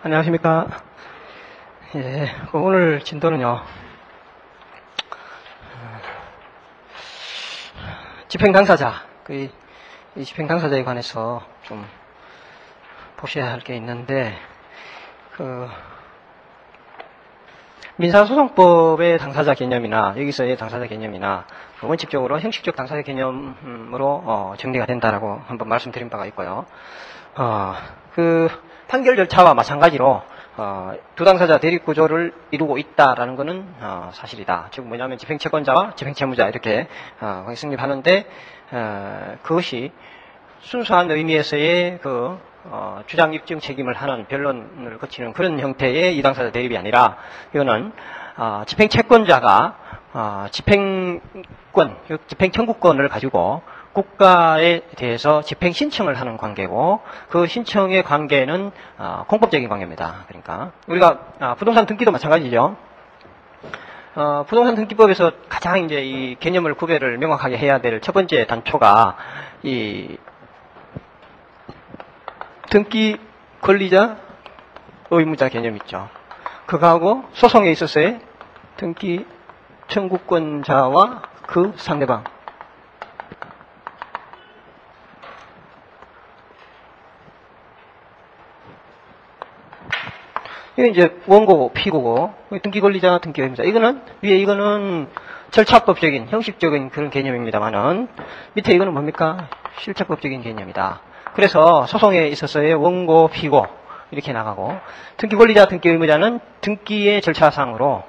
안녕하십니까. 예, 오늘 진도는요, 집행 당사자, 이 집행 당사자에 관해서 좀 보셔야 할 게 있는데, 민사소송법의 당사자 개념이나, 여기서의 당사자 개념이나, 원칙적으로 형식적 당사자 개념으로 정리가 된다라고 한번 말씀드린 바가 있고요. 판결 절차와 마찬가지로 두 당사자 대립 구조를 이루고 있다라는 것은 사실이다. 즉 뭐냐면 집행채권자와 집행채무자 이렇게 성립하는데 그것이 순수한 의미에서의 주장 입증 책임을 하는 변론을 거치는 그런 형태의 이당사자 대립이 아니라 이거는 집행채권자가 집행권, 집행청구권을 가지고 국가에 대해서 집행 신청을 하는 관계고 그 신청의 관계는 공법적인 관계입니다. 그러니까 우리가 부동산 등기도 마찬가지죠. 부동산 등기법에서 가장 이제 이 개념을 구별을 명확하게 해야 될 첫 번째 단초가 이 등기 권리자 의무자 개념 있죠. 그거하고 소송에 있어서의 등기 청구권자와 그 상대방. 이게 이제 원고고, 피고고, 등기 권리자, 등기 의무자. 이거는 절차법적인, 형식적인 그런 개념입니다만은, 밑에 이거는 뭡니까? 실체법적인 개념이다. 그래서 소송에 있어서의 원고, 피고, 이렇게 나가고, 등기 권리자, 등기 의무자는 등기의 절차상으로,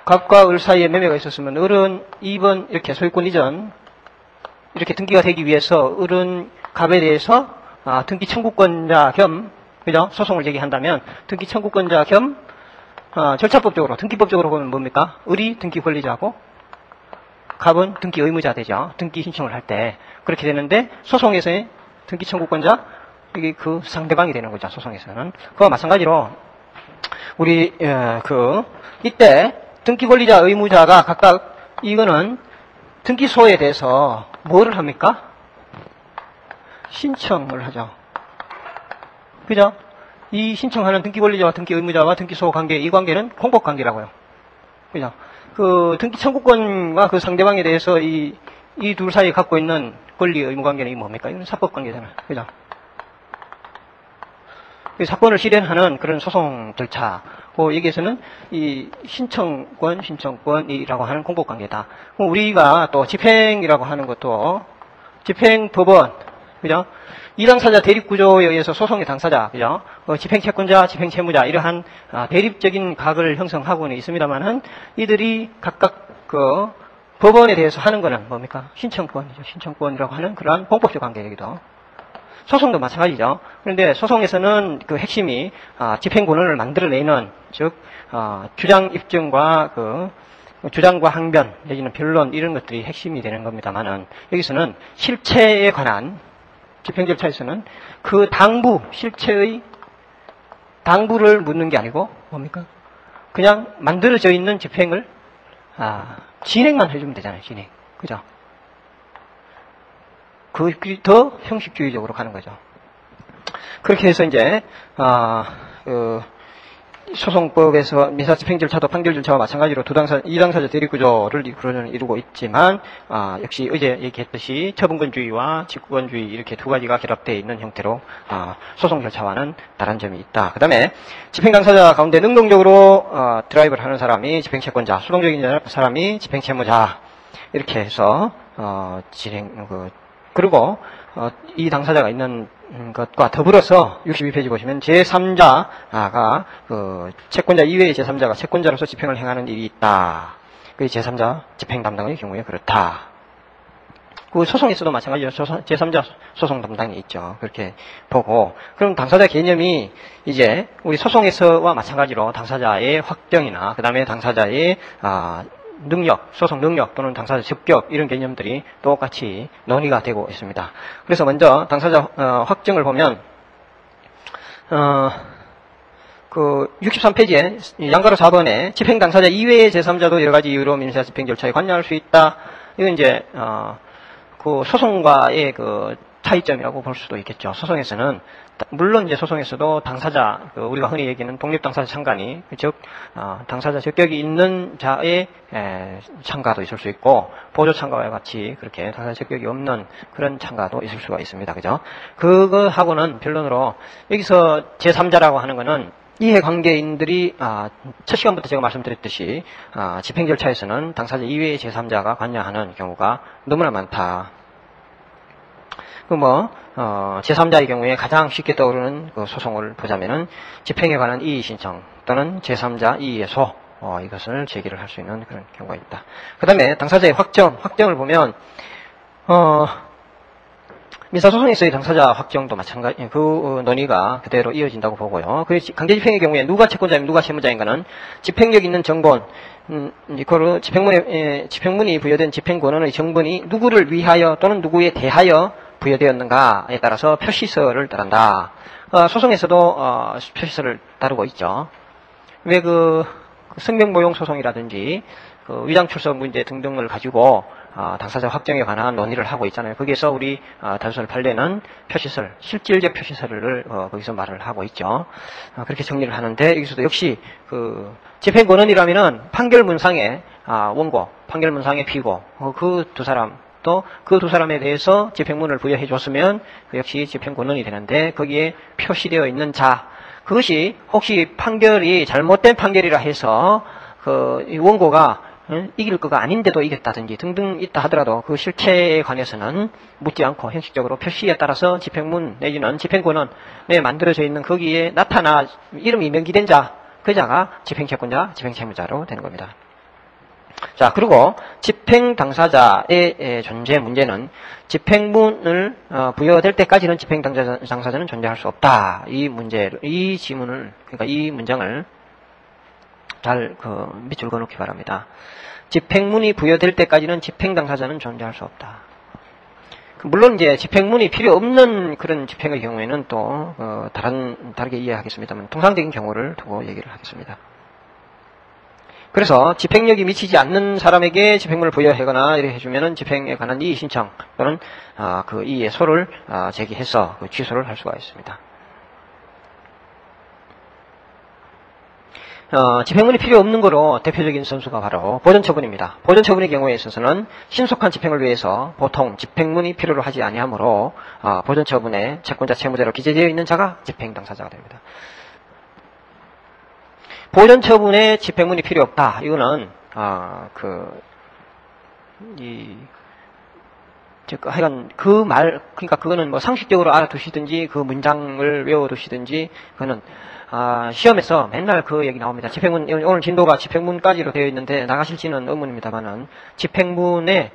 갑과 을 사이에 매매가 있었으면, 을은 2번, 이렇게 소유권 이전, 이렇게 등기가 되기 위해서, 을은 갑에 대해서 등기 청구권자 겸, 그죠? 소송을 제기한다면, 등기 청구권자 겸, 절차법적으로, 등기법적으로 보면 뭡니까? 을이 등기 권리자고, 갑은 등기 의무자 되죠. 등기 신청을 할 때. 그렇게 되는데, 소송에서의 등기 청구권자, 이게 그 상대방이 되는 거죠. 소송에서는. 그와 마찬가지로, 우리, 이때, 등기 권리자 의무자가 각각, 이거는 등기소에 대해서 뭐를 합니까? 신청을 하죠. 그죠? 이 신청하는 등기 권리자와 등기 의무자와 등기소 관계, 이 관계는 공법 관계라고요. 그죠? 그 등기 청구권과 그 상대방에 대해서 이 둘 사이에 갖고 있는 권리 의무 관계는 이 뭡니까? 이건 사법 관계잖아요. 그죠? 그 사건을 실현하는 그런 소송 절차. 여기에서는 이 신청권이라고 하는 공법 관계다. 우리가 또 집행이라고 하는 것도 집행법원, 그죠? 이당사자 대립구조에 의해서 소송의 당사자, 그죠? 집행채권자, 집행채무자, 이러한 대립적인 각을 형성하고는 있습니다만은 이들이 각각 법원에 대해서 하는 거는 뭡니까? 신청권이죠. 신청권이라고 하는 그러한 공법적 관계이기도. 소송도 마찬가지죠. 그런데 소송에서는 그 핵심이 집행권을 만들어내는, 즉 주장 입증과 주장과 항변 내지는 변론 이런 것들이 핵심이 되는 겁니다만은 여기서는 실체에 관한 집행 절차에서는 그 실체의 당부를 묻는 게 아니고 뭡니까? 그냥 만들어져 있는 집행을 진행만 해주면 되잖아요. 진행. 그죠? 그게 더 형식주의적으로 가는 거죠. 그렇게 해서 이제 소송법에서 민사집행 절차도 판결 절차와 마찬가지로 이당사자 대립구조를 이루고 있지만 역시 어제 얘기했듯이 처분권주의와 직구권주의 이렇게 두 가지가 결합되어 있는 형태로 소송 절차와는 다른 점이 있다. 그 다음에 집행당사자 가운데 능동적으로 드라이브를 하는 사람이 집행채권자, 수동적인 사람이 집행채무자 이렇게 해서 그리고 이 당사자가 있는 것과 더불어서 62페이지 보시면 제3자가 채권자 이외의 제3자가 채권자로서 집행을 행하는 일이 있다. 그 제3자 집행 담당의 경우에 그렇다. 그 소송에서도 마찬가지로 제3자 소송 담당이 있죠. 그렇게 보고 그럼 당사자 개념이 이제 우리 소송에서와 마찬가지로 당사자의 확정이나 그 다음에 당사자의 능력, 소송 능력 또는 당사자 적격 이런 개념들이 똑같이 논의가 되고 있습니다. 그래서 먼저 당사자 확정을 보면 63페이지에 양가로 4번에 집행 당사자 이외의 제3자도 여러 가지 이유로 민사 집행 절차에 관여할 수 있다. 이건 이제 그 소송과의 차이점이라고 볼 수도 있겠죠. 소송에서는 물론 이제 소송에서도 당사자, 우리가 흔히 얘기하는 독립당사자 참관이, 즉 당사자 적격이 있는 자의 참가도 있을 수 있고, 보조 참가와 같이 그렇게 당사자 적격이 없는 그런 참가도 있을 수가 있습니다. 그죠? 그거하고는 변론으로 여기서 제3자라고 하는 거는 이해관계인들이 첫 시간부터 제가 말씀드렸듯이 집행 절차에서는 당사자 이외의 제3자가 관여하는 경우가 너무나 많다. 제3자의 경우에 가장 쉽게 떠오르는 그 소송을 보자면은 집행에 관한 이의 신청 또는 제3자 이의소 이것을 제기를 할 수 있는 그런 경우가 있다. 그 다음에 당사자의 확정을 보면 민사소송에서의 당사자 확정도 마찬가지, 그 논의가 그대로 이어진다고 보고요. 그 강제집행의 경우에 누가 채권자이면 누가 채무자인가는 집행력 있는 정본, 이거로 집행문이 부여된 집행권한의 정본이 누구를 위하여 또는 누구에 대하여 부여되었는가에 따라서 표시서를 따른다. 소송에서도 표시서를 다루고 있죠. 왜 성명보용 소송이라든지 위장출석 문제 등등을 가지고 당사자 확정에 관한 논의를 하고 있잖아요. 거기에서 우리 단순 판례는 표시설, 실질적 표시설을 거기서 말을 하고 있죠. 그렇게 정리를 하는데 여기서도 역시 집행권한이라면은 판결문상의 원고, 판결문상의 피고, 그 두 사람 또 그 두 사람에 대해서 집행문을 부여해 줬으면 역시 집행권한이 되는데 거기에 표시되어 있는 자, 그것이 혹시 판결이 잘못된 판결이라 해서 이 원고가 이길 거가 아닌데도 이겼다든지 등등 있다 하더라도 그 실체에 관해서는 묻지 않고 형식적으로 표시에 따라서 집행문 내지는 집행권한에 만들어져 있는 거기에 나타나 이름이 명기된 자, 그 자가 집행채권자, 집행채무자로 되는 겁니다. 자, 그리고 집행 당사자의 존재 문제는 집행문을 부여될 때까지는 집행 당사자는 존재할 수 없다. 이 지문을, 그러니까 이 문장을 잘 밑줄 그어놓기 바랍니다. 집행문이 부여될 때까지는 집행 당사자는 존재할 수 없다. 물론 이제 집행문이 필요 없는 그런 집행의 경우에는 또 다르게 이해하겠습니다만 통상적인 경우를 두고 얘기를 하겠습니다. 그래서 집행력이 미치지 않는 사람에게 집행문을 부여하거나 이렇게 해주면은 집행에 관한 이의 신청 또는 그 이의 소를 제기해서 취소를 할 수가 있습니다. 집행문이 필요 없는 거로 대표적인 선수가 바로 보전처분입니다. 보전처분의 경우에 있어서는 신속한 집행을 위해서 보통 집행문이 필요로 하지 아니하므로 보전처분에 채권자 채무자로 기재되어 있는 자가 집행 당사자가 됩니다. 보전처분에 집행문이 필요 없다. 이거는 하여간 그러니까 그거는 뭐 상식적으로 알아두시든지 그 문장을 외워두시든지 그거는 시험에서 맨날 그 얘기 나옵니다. 집행문, 오늘 진도가 집행문까지로 되어 있는데 나가실지는 의문입니다만은 집행문에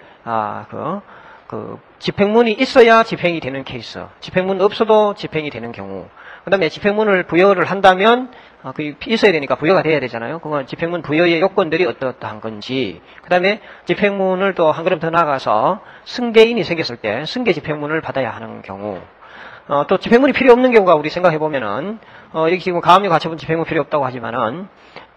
집행문이 있어야 집행이 되는 케이스, 집행문 없어도 집행이 되는 경우, 그 다음에 집행문을 부여를 한다면 그게 있어야 되니까 부여가 돼야 되잖아요. 그건 집행문 부여의 요건들이 어떠한 건지, 그 다음에 집행문을 또 한 걸음 더 나아가서 승계인이 생겼을 때 승계 집행문을 받아야 하는 경우, 또 집행문이 필요 없는 경우가 우리 생각해보면은 여기 지금 가압류 가처분 집행문 필요 없다고 하지만은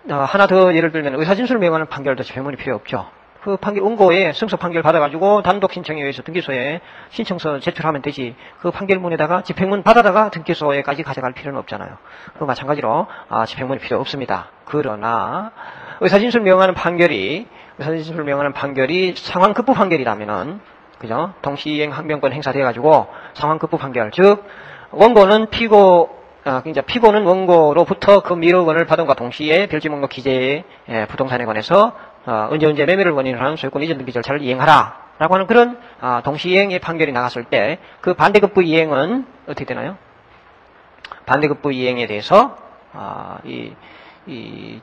하나 더 예를 들면 의사진술을 명하는 판결도 집행문이 필요 없죠. 그 판결 원고에 승소 판결 받아가지고 단독 신청에 의해서 등기소에 신청서 제출하면 되지. 그 판결문에다가 집행문 받아다가 등기소에까지 가져갈 필요는 없잖아요. 그 마찬가지로 집행문이 필요 없습니다. 그러나 의사진술 명하는 판결이 상환 급부 판결이라면은, 그죠? 동시이행 항변권 행사돼가지고 상환 급부 판결, 즉 원고는 피고는 원고로부터 그 미뤄건을 받음과 동시에 별지 목록 기재의 부동산에 관해서 언제 매매를 원인으로 하는 소유권 이전 등기 절차를 이행하라 라고 하는 그런 동시이행의 판결이 나갔을 때 그 반대급부 이행은 어떻게 되나요? 반대급부 이행에 대해서 이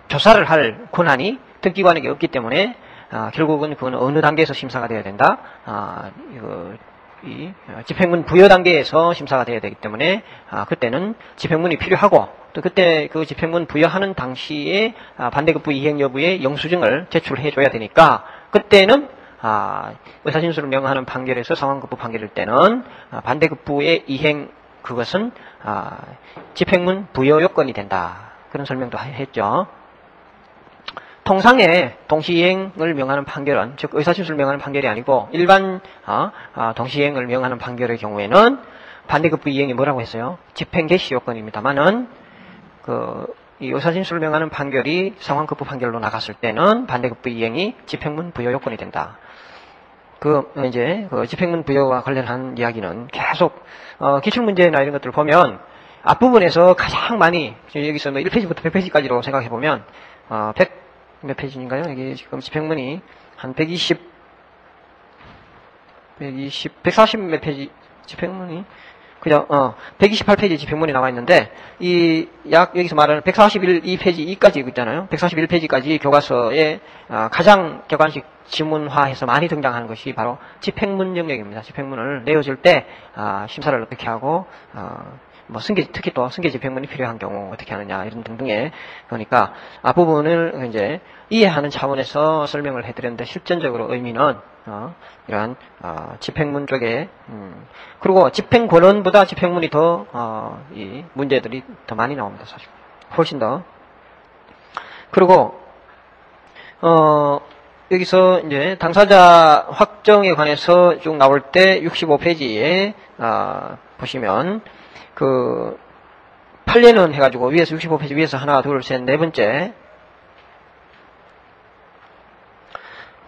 조사를 할 권한이 등기관에게 없기 때문에 결국은 그건 어느 단계에서 심사가 되어야 된다? 이 집행문 부여 단계에서 심사가 되어야 되기 때문에 그때는 집행문이 필요하고, 또 그때 그 집행문 부여하는 당시에 반대급부 이행 여부의 영수증을 제출해 줘야 되니까, 그때는 의사진술을 명하는 판결에서 상환급부 판결일 때는 반대급부의 이행, 그것은 집행문 부여 요건이 된다. 그런 설명도 했죠. 통상의 동시행을 명하는 판결은, 즉 의사실수를 명하는 판결이 아니고 일반 동시행을 명하는 판결의 경우에는 반대급부 이행이 뭐라고 했어요? 집행 개시 요건입니다만은 이 의사진술을 명하는 판결이 상환급부 판결로 나갔을 때는 반대급부 이행이 집행문 부여 요건이 된다. 이제 집행문 부여와 관련한 이야기는 계속 기출문제나 이런 것들을 보면 앞부분에서 가장 많이 여기서 1페이지부터 100페이지까지로 생각해 보면 100 몇 페이지인가요? 여기 지금 집행문이 한 140 몇 페이지 집행문이 그냥 128페이지 집행문이 나와 있는데 여기서 말하는 141페이지 2까지 있잖아요. 141페이지까지 교과서에 가장 객관식 지문화해서 많이 등장하는 것이 바로 집행문 영역입니다. 집행문을 내어줄 때 심사를 어떻게 하고 특히 또 승계 집행문이 필요한 경우 어떻게 하느냐 이런 등등의 그러니까 앞부분을 이제 이해하는 차원에서 설명을 해드렸는데 실전적으로 의미는 이러한 집행문 쪽에 그리고 집행권원보다 집행문이 더 이 문제들이 더 많이 나옵니다. 사실 훨씬 더. 그리고 여기서 이제 당사자 확정에 관해서 쭉 나올 때 65페이지에 보시면 판례는 해가지고 위에서 65페이지 위에서 하나, 둘, 셋, 네 번째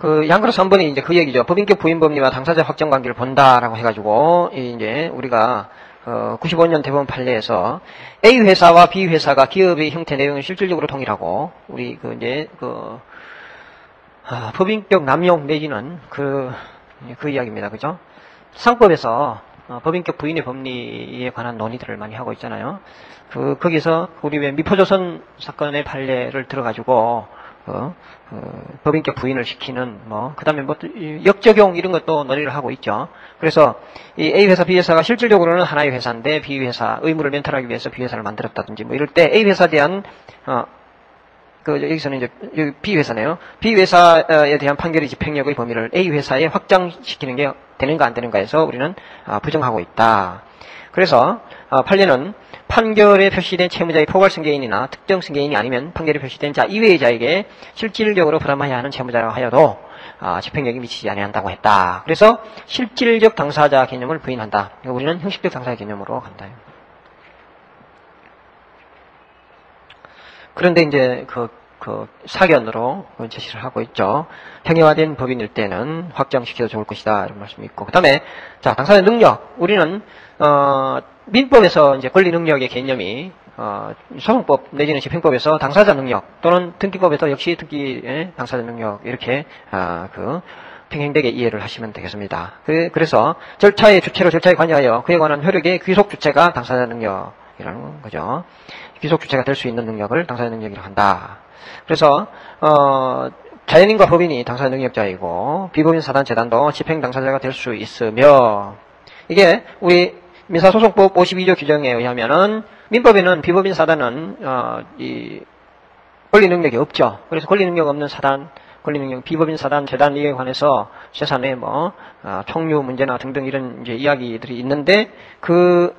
양그룹 3번이 이제 그 얘기죠. 법인격 부인 법리와 당사자 확정 관계를 본다라고 해가지고 이제 우리가 95년 대법원 판례에서 A 회사와 B 회사가 기업의 형태 내용을 실질적으로 동일하고 우리 법인격 남용 내지는 그 이야기입니다. 그죠? 상법에서 법인격 부인의 법리에 관한 논의들을 많이 하고 있잖아요. 거기서 우리 왜 미포조선 사건의 판례를 들어가지고 법인격 부인을 시키는 그 다음에 역적용 이런 것도 논의를 하고 있죠. 그래서 이 A 회사, B 회사가 실질적으로는 하나의 회사인데 B 회사 의무를 면탈하기 위해서 B 회사를 만들었다든지 이럴 때 A 회사에 대한 여기서는 이제 여기 B 회사네요. B 회사에 대한 판결의 집행력의 범위를 A 회사에 확장시키는 게 되는가 안 되는가 해서 우리는 부정하고 있다. 그래서 판례는 판결에 표시된 채무자의 포괄 승계인이나 특정 승계인이 아니면 판결에 표시된 자 이외의 자에게 실질적으로 부담해야 하는 채무자라 하여도 집행력이 미치지 아니한다고 했다. 그래서 실질적 당사자 개념을 부인한다. 우리는 형식적 당사자 개념으로 간다. 그런데 이제 사견으로 제시를 하고 있죠. 형해화된 법인일 때는 확장시켜도 좋을 것이다. 이런 말씀이 있고. 그 다음에, 당사자 능력. 우리는, 민법에서 이제 권리 능력의 개념이, 소송법 내지는 집행법에서 당사자 능력 또는 등기법에서 역시 등기의 당사자 능력 이렇게, 평행되게 이해를 하시면 되겠습니다. 그래서 절차의 주체로 절차에 관여하여 그에 관한 효력의 귀속 주체가 당사자 능력이라는 거죠. 귀속 주체가 될 수 있는 능력을 당사자 능력이라고 한다. 그래서 자연인과 법인이 당사자 능력자이고 비법인 사단 재단도 집행 당사자가 될 수 있으며 이게 우리 민사소송법 52조 규정에 의하면은 민법에는 비법인 사단은 이 권리 능력이 없죠. 그래서 권리 능력 없는 사단, 권리 능력 비법인 사단 재단 이에 관해서 재산의 총류 문제나 등등 이런 이제 이야기들이 있는데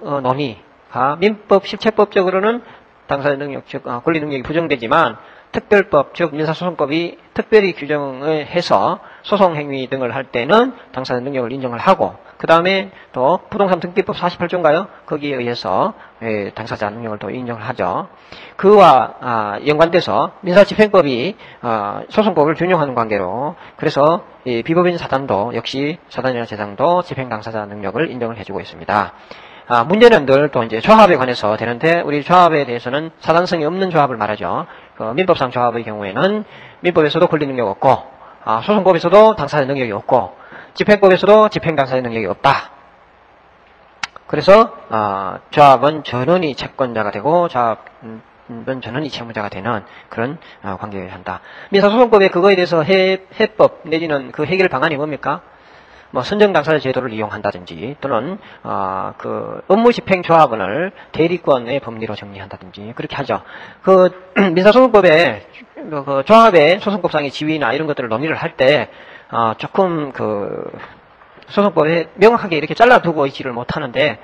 논의가 민법 실체법적으로는 당사자 능력 즉 권리 능력이 부정되지만 특별법 즉 민사소송법이 특별히 규정을 해서 소송행위 등을 할 때는 당사자 능력을 인정을 하고 그 다음에 또 부동산 등기법 48조인가요? 거기에 의해서 당사자 능력을 또 인정을 하죠. 그와 연관돼서 민사집행법이 소송법을 준용하는 관계로 그래서 이 비법인 사단도 역시 사단이나 재단도 집행 당사자 능력을 인정을 해주고 있습니다. 문제는 늘 또 이제 조합에 관해서 되는데 우리 조합에 대해서는 사단성이 없는 조합을 말하죠. 민법상 조합의 경우에는 민법에서도 권리 능력 없고 소송법에서도 당사자 능력이 없고 집행법에서도 집행 당사자 능력이 없다. 그래서 조합은 전원이 채권자가 되고 조합은 전원이 채무자가 되는 그런 관계를 한다. 민사소송법에 그거에 대해서 해법 내지는 그 해결 방안이 뭡니까? 선정 당사자 제도를 이용한다든지 또는 업무 집행 조합원을 대리권의 법리로 정리한다든지 그렇게 하죠. 민사소송법에 조합의 소송법상의 지위나 이런 것들을 논의를 할 때 조금 소송법에 명확하게 이렇게 잘라두고 있지를 못하는데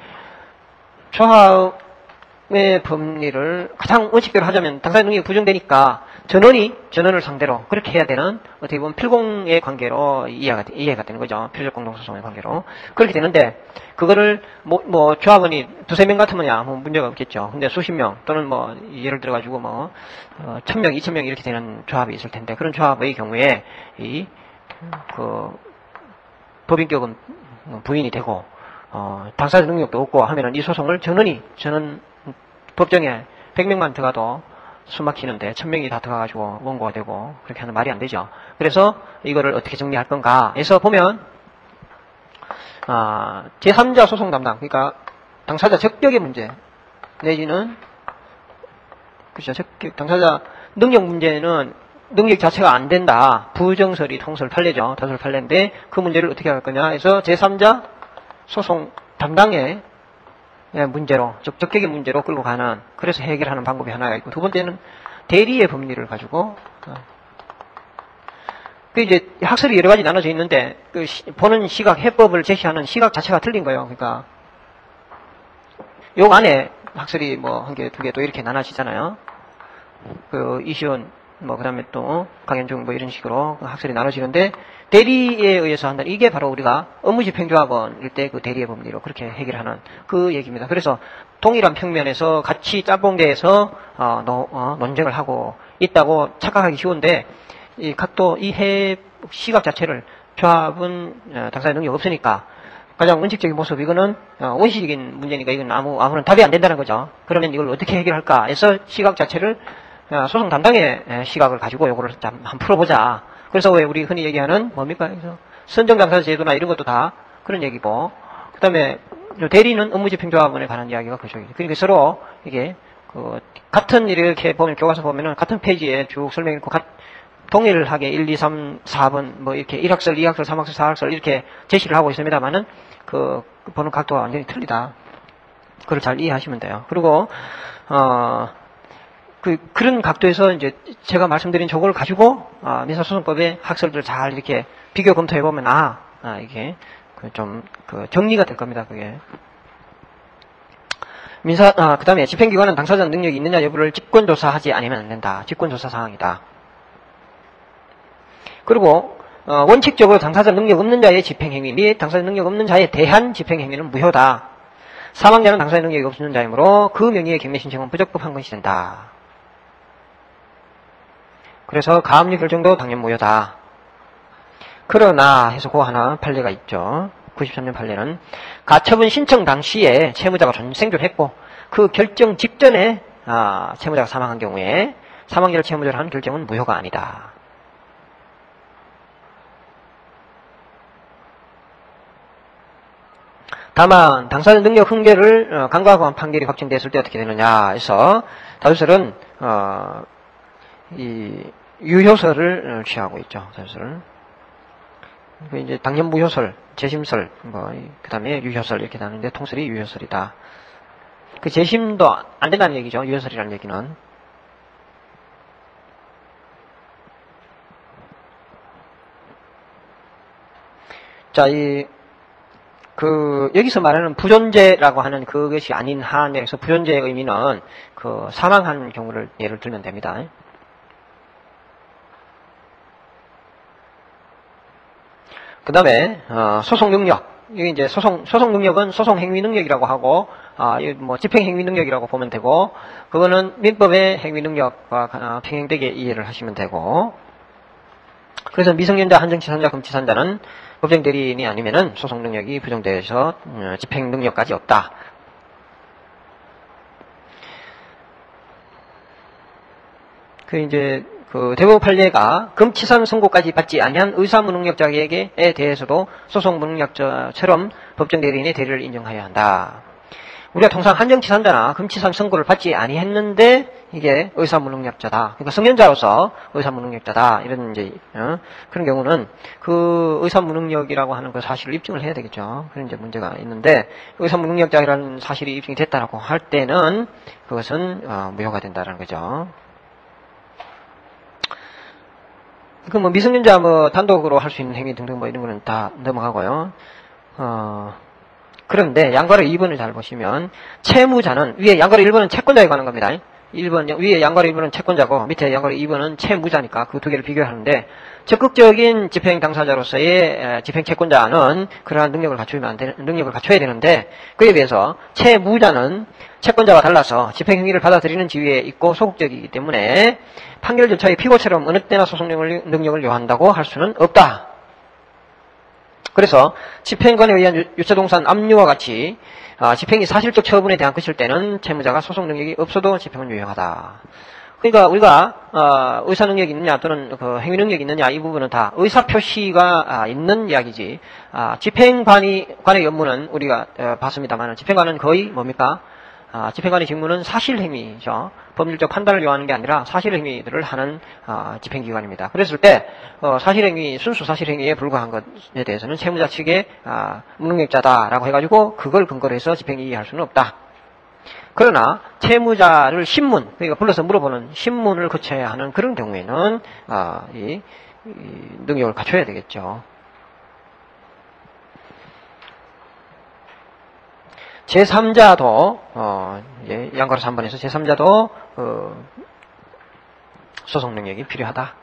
조합의 법리를 가장 원칙대로 하자면 당사자 능력이 부정되니까 전원을 상대로 그렇게 해야 되는 어떻게 보면 필공의 관계로 이해가 되는 거죠. 필적 공동소송의 관계로 그렇게 되는데 그거를 뭐 조합원이 두세 명 같으면 아무 문제가 없겠죠. 근데 수십 명 또는 뭐 예를 들어 가지고 뭐 1000명, 2000명 이렇게 되는 조합이 있을 텐데 그런 조합의 경우에 그 법인격은 부인이 되고 당사자 능력도 없고 하면은 이 소송을 전원 법정에 100명만 들어가도 숨 막히는데 1000명이 다 들어가가지고 원고가 되고 그렇게 하는 말이 안 되죠. 그래서 이거를 어떻게 정리할 건가 해서 보면 제3자 소송 담당 그러니까 당사자 적격의 문제 내지는 그렇죠. 당사자 능력 문제는 능력 자체가 안 된다. 부정설이 통설 판례죠. 다설 판례인데 그 문제를 어떻게 할 거냐 해서 제3자 소송 담당의 문제로, 적격의 문제로 끌고 가는, 그래서 해결하는 방법이 하나가 있고, 두 번째는 대리의 법리를 가지고, 그 이제 학설이 여러 가지 나눠져 있는데, 보는 시각, 해법을 제시하는 시각 자체가 틀린 거예요. 그러니까, 요 안에 학설이 뭐, 한 개, 두 개 또 이렇게 나눠지잖아요. 이시온, 그 다음에 또, 강현중 뭐 이런 식으로 학설이 나눠지는데, 대리에 의해서 한다. 이게 바로 우리가 업무집행조합원일 때 그 대리의 법리로 그렇게 해결하는 그 얘기입니다. 그래서 동일한 평면에서 같이 짬뽕대에서 논쟁을 하고 있다고 착각하기 쉬운데 각도 이 시각 자체를 조합은 당사자 능력 없으니까 가장 원칙적인 모습 이거는 원시적인 문제니까 이건 아무런 답이 안 된다는 거죠. 그러면 이걸 어떻게 해결할까 해서 시각 자체를 소송 담당의 시각을 가지고 이거를 한번 풀어보자. 그래서 왜 우리 흔히 얘기하는 뭡니까? 그래서 선정당사자 제도나 이런 것도 다 그런 얘기고, 그 다음에 대리는 업무집행조합원에 관한 이야기가 그죠. 그러니까 서로 이게 같은 이렇게 보면 교과서 보면은 같은 페이지에 쭉 설명이 있고 동일하게 1, 2, 3, 4번 뭐 이렇게 1학설, 2학설, 3학설, 4학설 이렇게 제시를 하고 있습니다만은 보는 각도가 완전히 틀리다. 그걸 잘 이해하시면 돼요. 그리고 그런 각도에서 이제 제가 말씀드린 저걸 가지고 민사소송법의 학설들 잘 이렇게 비교 검토해 보면 이게 좀 정리가 될 겁니다. 그게 그다음에 집행기관은 당사자 능력이 있느냐 여부를 직권조사하지 않으면 안 된다. 직권조사 사항이다. 그리고 원칙적으로 당사자 능력 없는 자의 집행행위 및 당사자 능력 없는 자에 대한 집행행위는 무효다. 사망자는 당사자 능력이 없는 자이므로 그 명의의 갱매 신청은 부적법한 것이 된다. 그래서 가압류 결정도 당연 무효다. 그러나 해서 그 하나 판례가 있죠. 93년 판례는 가처분 신청 당시에 채무자가 생존했고 그 결정 직전에 채무자가 사망한 경우에 사망자를 채무자로 한 결정은 무효가 아니다. 다만 당사자 능력 흉계를 간과하고 한 판결이 확정됐을 때 어떻게 되느냐 해서 다수설은 이 유효설을 취하고 있죠. 다수설은 이제 당연 무효설, 재심설, 그 다음에 유효설 이렇게 나누는데 통설이 유효설이다. 그 재심도 안 된다는 얘기죠. 유효설이라는 얘기는. 자, 여기서 말하는 부존재라고 하는 그것이 아닌 한에서 부존재의 의미는 사망한 경우를 예를 들면 됩니다. 그 다음에, 소송 능력. 이게 이제 소송 능력은 소송 행위 능력이라고 하고, 집행 행위 능력이라고 보면 되고, 그거는 민법의 행위 능력과 평행되게 이해를 하시면 되고, 그래서 미성년자, 한정치산자, 금치산자는 법정 대리인이 아니면은 소송 능력이 부정돼서 집행 능력까지 없다. 대법원 판례가 금치산 선고까지 받지 아니한 의사무능력자에게 대해서도 소송무능력자처럼 법정 대리인의 대리를 인정하여야 한다. 우리가 통상 한정치산자나 금치산 선고를 받지 아니했는데 이게 의사무능력자다. 그러니까 성년자로서 의사무능력자다. 이런 이제 그런 경우는 그 의사무능력이라고 하는 그 사실을 입증을 해야 되겠죠. 그런 이제 문제가 있는데 의사무능력자라는 사실이 입증이 됐다라고 할 때는 그것은 무효가 된다는 거죠. 미성년자 단독으로 할 수 있는 행위 등등 이런 거는 다 넘어가고요. 그런데 양과로 2번을 잘 보시면 채무자는 위에 양과로 1번은 채권자에 관한 겁니다. 1번, 위에 양괄호 1번은 채권자고 밑에 양괄호 2번은 채무자니까 그 두 개를 비교하는데 적극적인 집행 당사자로서의 집행 채권자는 그러한 능력을 갖춰야 되는데 그에 비해서 채무자는 채권자와 달라서 집행 행위를 받아들이는 지위에 있고 소극적이기 때문에 판결 절차의 피고처럼 어느 때나 소송 능력을 요한다고 할 수는 없다. 그래서 집행관에 의한 유체동산 압류와 같이 집행이 사실적 처분에 대한 것일 때는 채무자가 소송 능력이 없어도 집행은 유효하다. 그러니까 우리가 의사 능력이 있느냐 또는 그 행위 능력이 있느냐 이 부분은 다 의사 표시가 있는 이야기지. 집행관의 업무는 우리가 봤습니다만 집행관은 거의 뭡니까? 집행관의 직무는 사실행위죠. 법률적 판단을 요하는 게 아니라 사실행위들을 하는 집행기관입니다. 그랬을 때 사실행위, 순수 사실행위에 불과한 것에 대해서는 채무자 측의 무능력자다라고 해가지고 그걸 근거로 해서 집행이의할 수는 없다. 그러나 채무자를 신문, 그러니까 불러서 물어보는 신문을 거쳐야 하는 그런 경우에는 이 능력을 갖춰야 되겠죠. 제3자도 양괄호 3번에서 제3자도 소송 능력이 필요하다.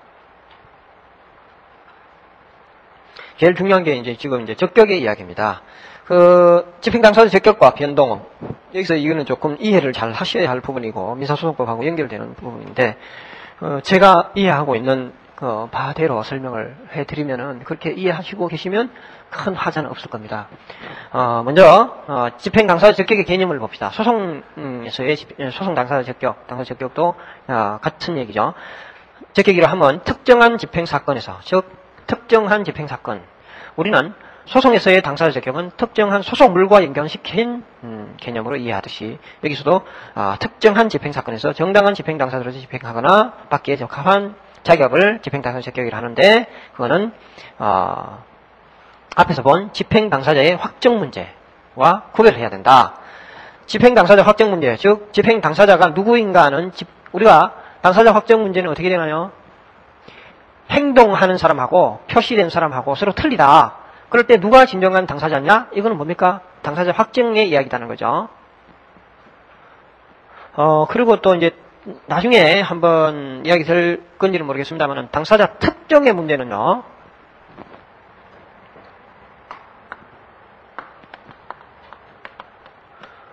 제일 중요한 게 지금 적격의 이야기입니다. 집행 당사자 적격과 변동, 여기서 이거는 조금 이해를 잘 하셔야 할 부분이고 민사소송법하고 연결되는 부분인데 제가 이해하고 있는 바대로 설명을 해드리면은 그렇게 이해하시고 계시면 큰 하자는 없을 겁니다. 먼저 집행 당사자 적격의 개념을 봅시다. 소송에서의 소송 당사자 적격, 당사자 적격도 같은 얘기죠. 적격이라 하면 특정한 집행 사건에서, 즉 특정한 집행 사건. 우리는 소송에서의 당사자 적격은 특정한 소송물과 연관시킨 개념으로 이해하듯이 여기서도 특정한 집행 사건에서 정당한 집행 당사자로서 집행하거나 받기에 적합한 자격을 집행 당사자 적격이라 하는데 그거는 앞에서 본 집행 당사자의 확정 문제와 구별해야 된다. 집행 당사자 확정 문제, 즉 집행 당사자가 누구인가는 우리가 당사자 확정 문제는 어떻게 되나요? 행동하는 사람하고 표시된 사람하고 서로 틀리다. 그럴 때 누가 진정한 당사자냐? 이거는 뭡니까? 당사자 확정의 이야기라는 거죠. 그리고 또 나중에 한번 이야기 될 건지는 모르겠습니다만 당사자 특정의 문제는요.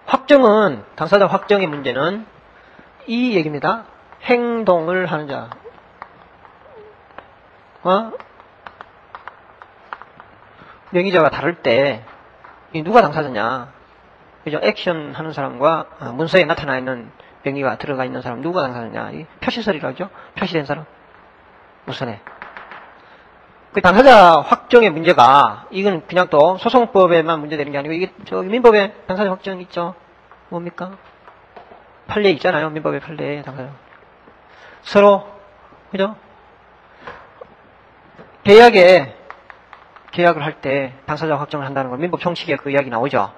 확정은 당사자 확정의 문제는 이 얘기입니다. 행동을 하는 자. 명의자가 다를 때 누가 당사자냐? 그죠? 액션 하는 사람과 문서에 나타나 있는 명의가 들어가 있는 사람 누가 당사자냐? 표시설이라고 하죠? 표시된 사람. 무선에. 그 당사자 확정의 문제가 이건 그냥 또 소송법에만 문제되는 게 아니고 이게 저기 민법에 당사자 확정 있죠? 뭡니까? 판례 있잖아요. 민법의 판례에 당사자. 서로 그죠? 계약을 할 때 당사자 확정을 한다는 건 민법 총칙에 그 이야기 나오죠.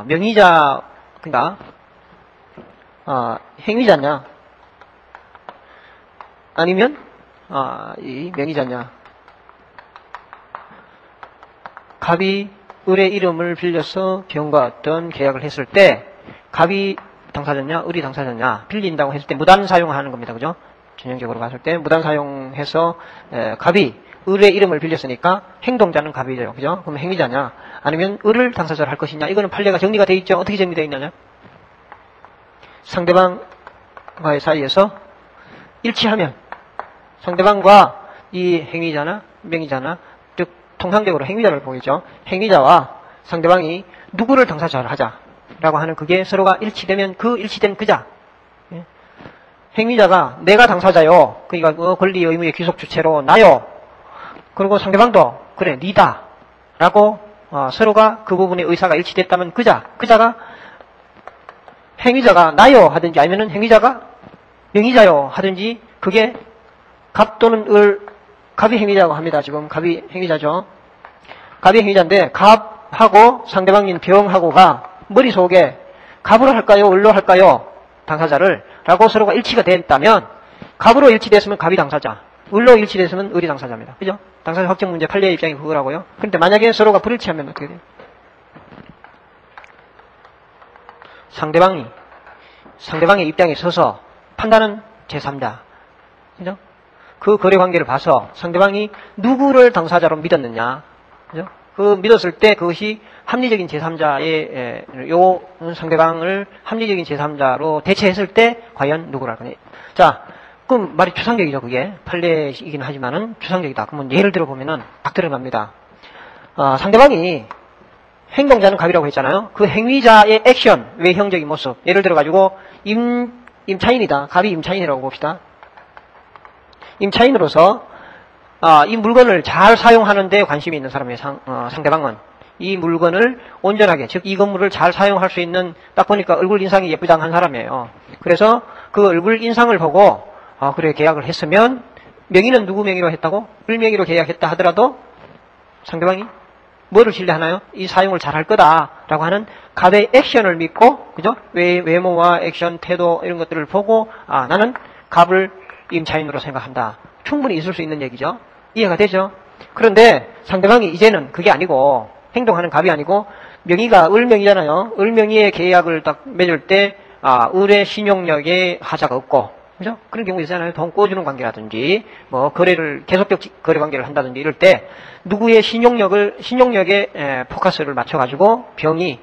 명의자 그러니까 행위자냐 아니면 이 명의자냐. 갑이 을의 이름을 빌려서 경과 어떤 계약을 했을 때 갑이 당사자냐 을이 당사자냐 빌린다고 했을 때 무단 사용하는 겁니다. 그죠? 전형적으로 봤을 때 무단 사용해서 갑이 을의 이름을 빌렸으니까 행동자는 갑이죠. 그죠? 그럼 행위자냐 아니면 을을 당사자로 할 것이냐. 이거는 판례가 정리가 되어 있죠. 어떻게 정리되어 있느냐. 상대방과의 사이에서 일치하면 상대방과 이 행위자나 명의자나 즉 통상적으로 행위자를 보이죠. 행위자와 상대방이 누구를 당사자로 하자라고 하는 그게 서로가 일치되면 그 일치된 그자. 행위자가 내가 당사자요. 그러니까 권리 의무의 귀속 주체로 나요. 그리고 상대방도 그래 니다 라고 서로가 그 부분에 의사가 일치됐다면 그자가 행위자가 나요 하든지 아니면은 행위자가 명의자요 하든지 그게 갑 또는 을 갑이 행위자고 합니다. 지금 갑이 행위자죠. 갑이 행위자인데 갑하고 상대방인 병하고가 머릿속에 갑으로 할까요 을로 할까요 당사자를 라고 서로가 일치가 됐다면 갑으로 일치됐으면 갑이 당사자 을로 일치됐으면 을이 당사자입니다. 그죠? 당사자 확정 문제 판례의 입장이 그거라고요. 그런데 만약에 서로가 불일치하면 어떻게 돼요? 상대방이 상대방의 입장에 서서 판단은 제3자. 그죠? 그 거래 관계를 봐서 상대방이 누구를 당사자로 믿었느냐. 그죠? 그 믿었을 때 그것이 합리적인 제3자의, 요 상대방을 합리적인 제3자로 대체했을 때 과연 누구랄 거냐. 자, 그럼 말이 추상적이죠, 그게. 판례이긴 하지만은 추상적이다. 그러면 예를 들어보면은 딱 들어갑니다. 상대방이 행동자는 갑이라고 했잖아요. 그 행위자의 액션, 외형적인 모습. 예를 들어가지고, 임차인이다. 갑이 임차인이라고 봅시다. 임차인으로서, 이 물건을 잘 사용하는 데 관심이 있는 사람의 상대방은 이 물건을 온전하게, 즉, 이 건물을 잘 사용할 수 있는, 딱 보니까 얼굴 인상이 예쁘장한 사람이에요. 그래서 그 얼굴 인상을 보고, 그래, 계약을 했으면, 명의는 누구 명의로 했다고? 을 명의로 계약했다 하더라도, 상대방이 뭐를 신뢰하나요? 이 사용을 잘 할 거다라고 하는 갑의 액션을 믿고, 그죠? 외모와 액션, 태도 이런 것들을 보고, 나는 갑을 임차인으로 생각한다. 충분히 있을 수 있는 얘기죠. 이해가 되죠? 그런데 상대방이 이제는 그게 아니고, 행동하는 갑이 아니고, 명의가 을 명의잖아요. 을 명의의 계약을 딱 맺을 때, 을의 신용력에 하자가 없고, 그죠? 그런 경우 있잖아요. 돈 꿔주는 관계라든지, 뭐, 계속적 거래 관계를 한다든지 이럴 때, 누구의 신용력에 포커스를 맞춰가지고, 병이,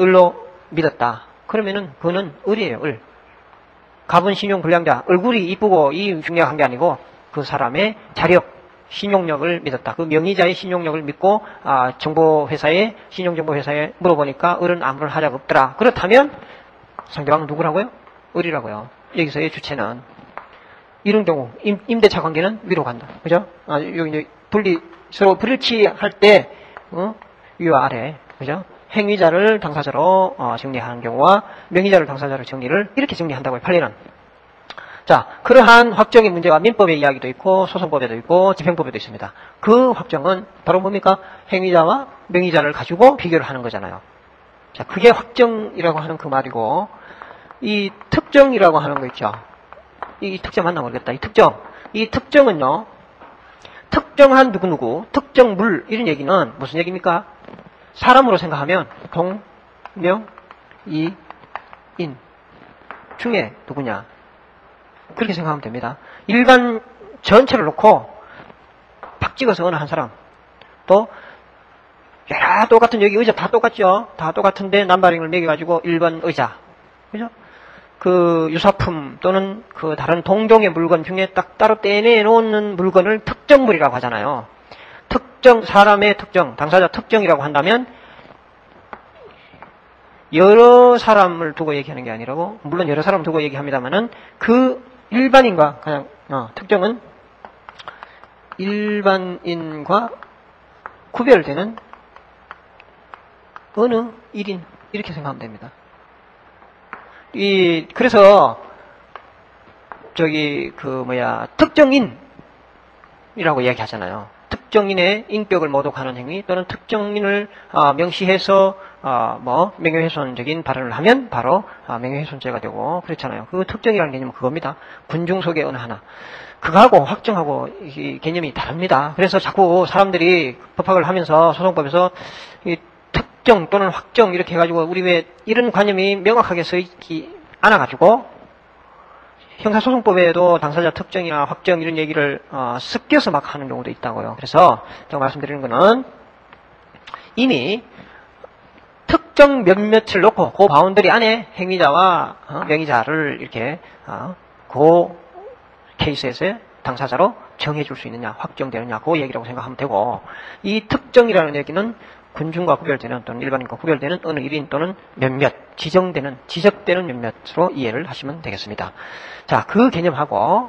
을로 믿었다. 그러면은, 그거는 을이에요, 을. 갑은 신용불량자. 얼굴이 이쁘고, 이 중요한 게 아니고, 그 사람의 자력, 신용력을 믿었다. 그 명의자의 신용력을 믿고, 신용정보회사에 물어보니까, 을은 아무런 하자가 없더라. 그렇다면, 상대방은 누구라고요? 을이라고요. 여기서의 주체는. 이런 경우, 임대차 관계는 위로 간다. 그죠? 여기 서로 불일치할 때, 위와 아래. 그죠? 행위자를 당사자로, 정리하는 경우와 명의자를 당사자로 정리를 이렇게 정리한다고요, 판례는. 자, 그러한 확정의 문제가 민법의 이야기도 있고, 소송법에도 있고, 집행법에도 있습니다. 그 확정은 바로 뭡니까? 행위자와 명의자를 가지고 비교를 하는 거잖아요. 자, 그게 확정이라고 하는 그 말이고, 이 특정이라고 하는 거 있죠. 이 특정 맞나 모르겠다. 이 특정은요, 특정한 누구, 특정물, 이런 얘기는 무슨 얘기입니까? 사람으로 생각하면, 동, 명, 이, 인. 중에 누구냐. 그렇게 생각하면 됩니다. 일반 전체를 놓고, 팍 찍어서 어느 한 사람. 또, 여러 똑같은 여기 의자 다 똑같죠? 다 똑같은데 남바링을 매겨가지고 1번 의자. 그죠? 그 유사품 또는 그 다른 동종의 물건 중에 딱 따로 떼내놓는 물건을 특정물이라고 하잖아요. 사람의 특정, 당사자 특정이라고 한다면 여러 사람을 두고 얘기하는 게 아니라고, 물론 여러 사람을 두고 얘기합니다만은 그 일반인과 그냥 특정은 일반인과 구별되는 어느 1인 이렇게 생각하면 됩니다. 그래서 특정인이라고 이야기하잖아요. 특정인의 인격을 모독하는 행위 또는 특정인을 명시해서 명예훼손적인 발언을 하면 바로 명예훼손죄가 되고 그렇잖아요. 그 특정이라는 개념은 그겁니다. 군중 속의 어느 하나. 그거하고 확정하고 이 개념이 다릅니다. 그래서 자꾸 사람들이 법학을 하면서 소송법에서 이 특정 또는 확정 이렇게 해가지고 우리 왜 이런 관념이 명확하게 써있지 않아가지고 형사소송법에도 당사자 특정이나 확정 이런 얘기를 섞여서 막 하는 경우도 있다고요. 그래서 제가 말씀드리는 거는 이미 특정 몇몇을 놓고 그 바운더리 안에 행위자와 명의자를 이렇게 그 케이스에서 당사자로 정해줄 수 있느냐 확정되느냐 그 얘기라고 생각하면 되고, 이 특정이라는 얘기는 군중과 구별되는 또는 일반인과 구별되는 어느 1인 또는 몇몇 지적되는 몇몇으로 이해를 하시면 되겠습니다. 자, 그 개념하고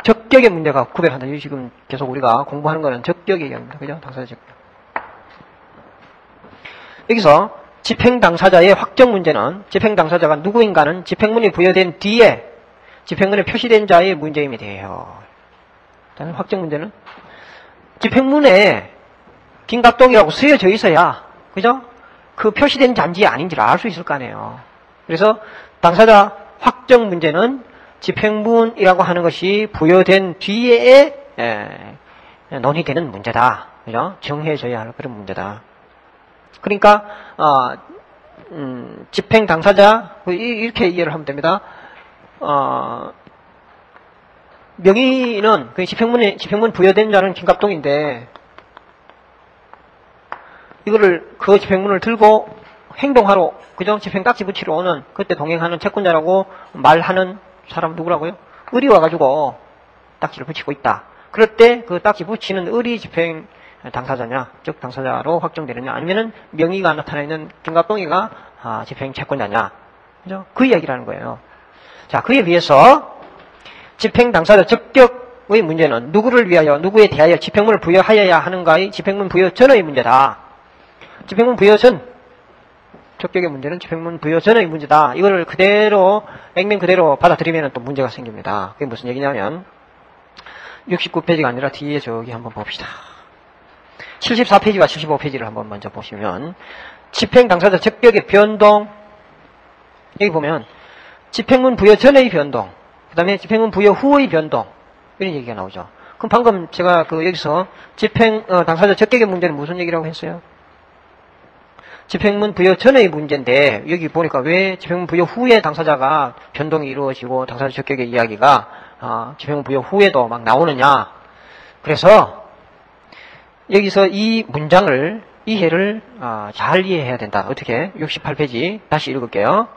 적격의 문제가 구별한다. 지금 계속 우리가 공부하는 거는 적격의 개념입니다. 그죠? 당사자 적격. 여기서 집행당사자의 확정 문제는 집행당사자가 누구인가는 집행문이 부여된 뒤에 집행문에 표시된 자의 문제임이 돼요. 일단 확정 문제는 집행문에 김갑동이라고 쓰여져 있어야, 그죠? 그 표시된 자인지 아닌지를 알 수 있을 거 아니에요. 그래서 당사자 확정 문제는 집행문이라고 하는 것이 부여된 뒤에 논의되는 문제다. 그죠? 정해져야 할 그런 문제다. 그러니까 집행 당사자, 이렇게 이해를 하면 됩니다. 명의는 그 집행문 부여된 자는 김갑동인데, 이거를 그 집행문을 들고 행동하러, 그죠? 집행 딱지 붙이러 오는, 그때 동행하는 채권자라고 말하는 사람 누구라고요? 을이 와가지고 딱지를 붙이고 있다. 그럴 때 그 딱지 붙이는 을이 집행 당사자냐, 즉 당사자로 확정되느냐, 아니면은 명의가 나타나 있는 김갑동이가 집행 채권자냐, 그죠? 그 이야기라는 거예요. 자, 그에 비해서 집행 당사자 적격의 문제는 누구를 위하여, 누구에 대하여 집행문을 부여하여야 하는가의 집행문 부여 전의 문제다. 집행문 부여 전, 적격의 문제는 집행문 부여 전의 문제다. 이거를 그대로, 액면 그대로 받아들이면 또 문제가 생깁니다. 그게 무슨 얘기냐면, 69페이지가 아니라 뒤에 저기 한번 봅시다. 74페이지와 75페이지를 한번 먼저 보시면, 집행 당사자 적격의 변동, 여기 보면, 집행문 부여 전의 변동, 그 다음에 집행문 부여 후의 변동, 이런 얘기가 나오죠. 그럼 방금 제가 여기서 집행 당사자 적격의 문제는 무슨 얘기라고 했어요? 집행문 부여 전의 문제인데, 여기 보니까 왜 집행문 부여 후에 당사자가 변동이 이루어지고 당사자 적격의 이야기가 집행문 부여 후에도 막 나오느냐. 그래서 여기서 이 문장을, 이해를 잘 이해해야 된다. 어떻게? 68페이지 다시 읽을게요.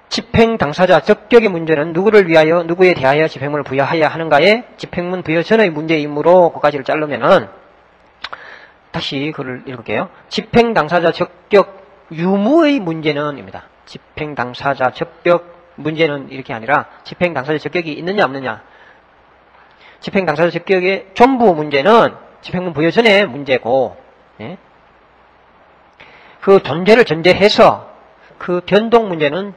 집행 당사자 적격의 문제는 누구를 위하여, 누구에 대하여 집행문을 부여하여야 하는가에 집행문 부여 전의 문제이므로 그까지를 자르면은, 다시 글을 읽을게요. 집행 당사자 적격 유무의 문제는입니다. 집행 당사자 적격 문제는 이렇게 아니라 집행 당사자 적격이 있느냐 없느냐. 집행 당사자 적격의 전부 문제는 집행문 부여 전의 문제고, 예? 그 존재를 전제해서 그 변동 문제는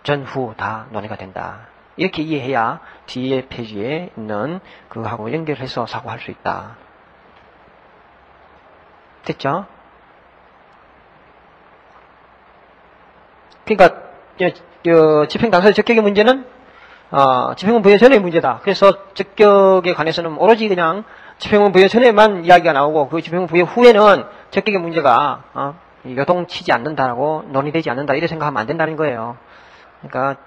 전후 다 논의가 된다. 이렇게 이해해야 뒤에 페이지에 있는 그거하고 연결해서 사고할 수 있다. 됐죠? 그러니까 집행 당사자 적격의 문제는 집행문 부여 전의 문제다. 그래서 적격에 관해서는 오로지 그냥 집행문 부여 전에만 이야기가 나오고, 그 집행문 부여 후에는 적격의 문제가 요동치지 않는다라고, 논의되지 않는다, 이렇게 생각하면 안 된다는 거예요. 그러니까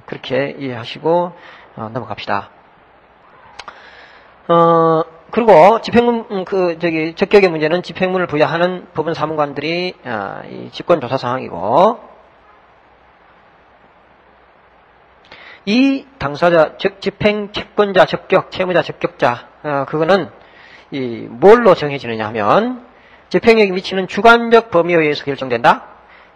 그렇게 이해하시고 넘어갑시다. 그리고 집행문 적격의 문제는 집행문을 부여하는 법원 사무관들이 이 직권조사 사항이고, 이 당사자, 즉 집행 채권자 적격, 채무자 적격자, 그거는 뭘로 정해지느냐 하면, 집행력이 미치는 주관적 범위에 의해서 결정된다.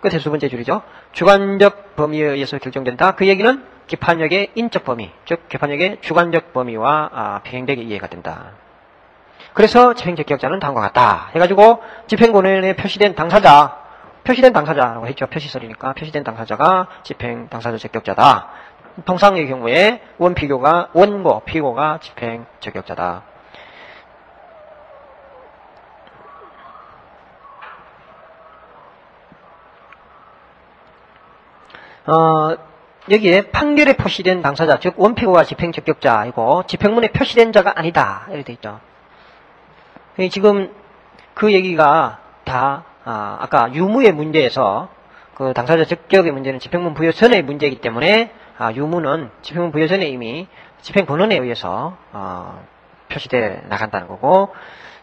끝에 두 번째 줄이죠. 주관적 범위에 의해서 결정된다. 그 얘기는 기판력의 인적 범위, 즉 기판력의 주관적 범위와 병행되게 이해가 된다. 그래서 집행적격자는 다음과 같다 해가지고 집행권원에 표시된 당사자라고 했죠. 표시설이니까 표시된 당사자가 집행 당사자 적격자다. 통상의 경우에 원고, 피고가 집행 적격자다. 여기에 판결에 표시된 당사자, 즉 원피고가 집행 적격자이고 집행문에 표시된 자가 아니다, 이렇게 돼 있죠. 지금 그 얘기가 다 아까 유무의 문제에서 그 당사자 적격의 문제는 집행문 부여 전의 문제이기 때문에 유무는 집행문 부여 전에 이미 집행권원에 의해서 표시돼 나간다는 거고,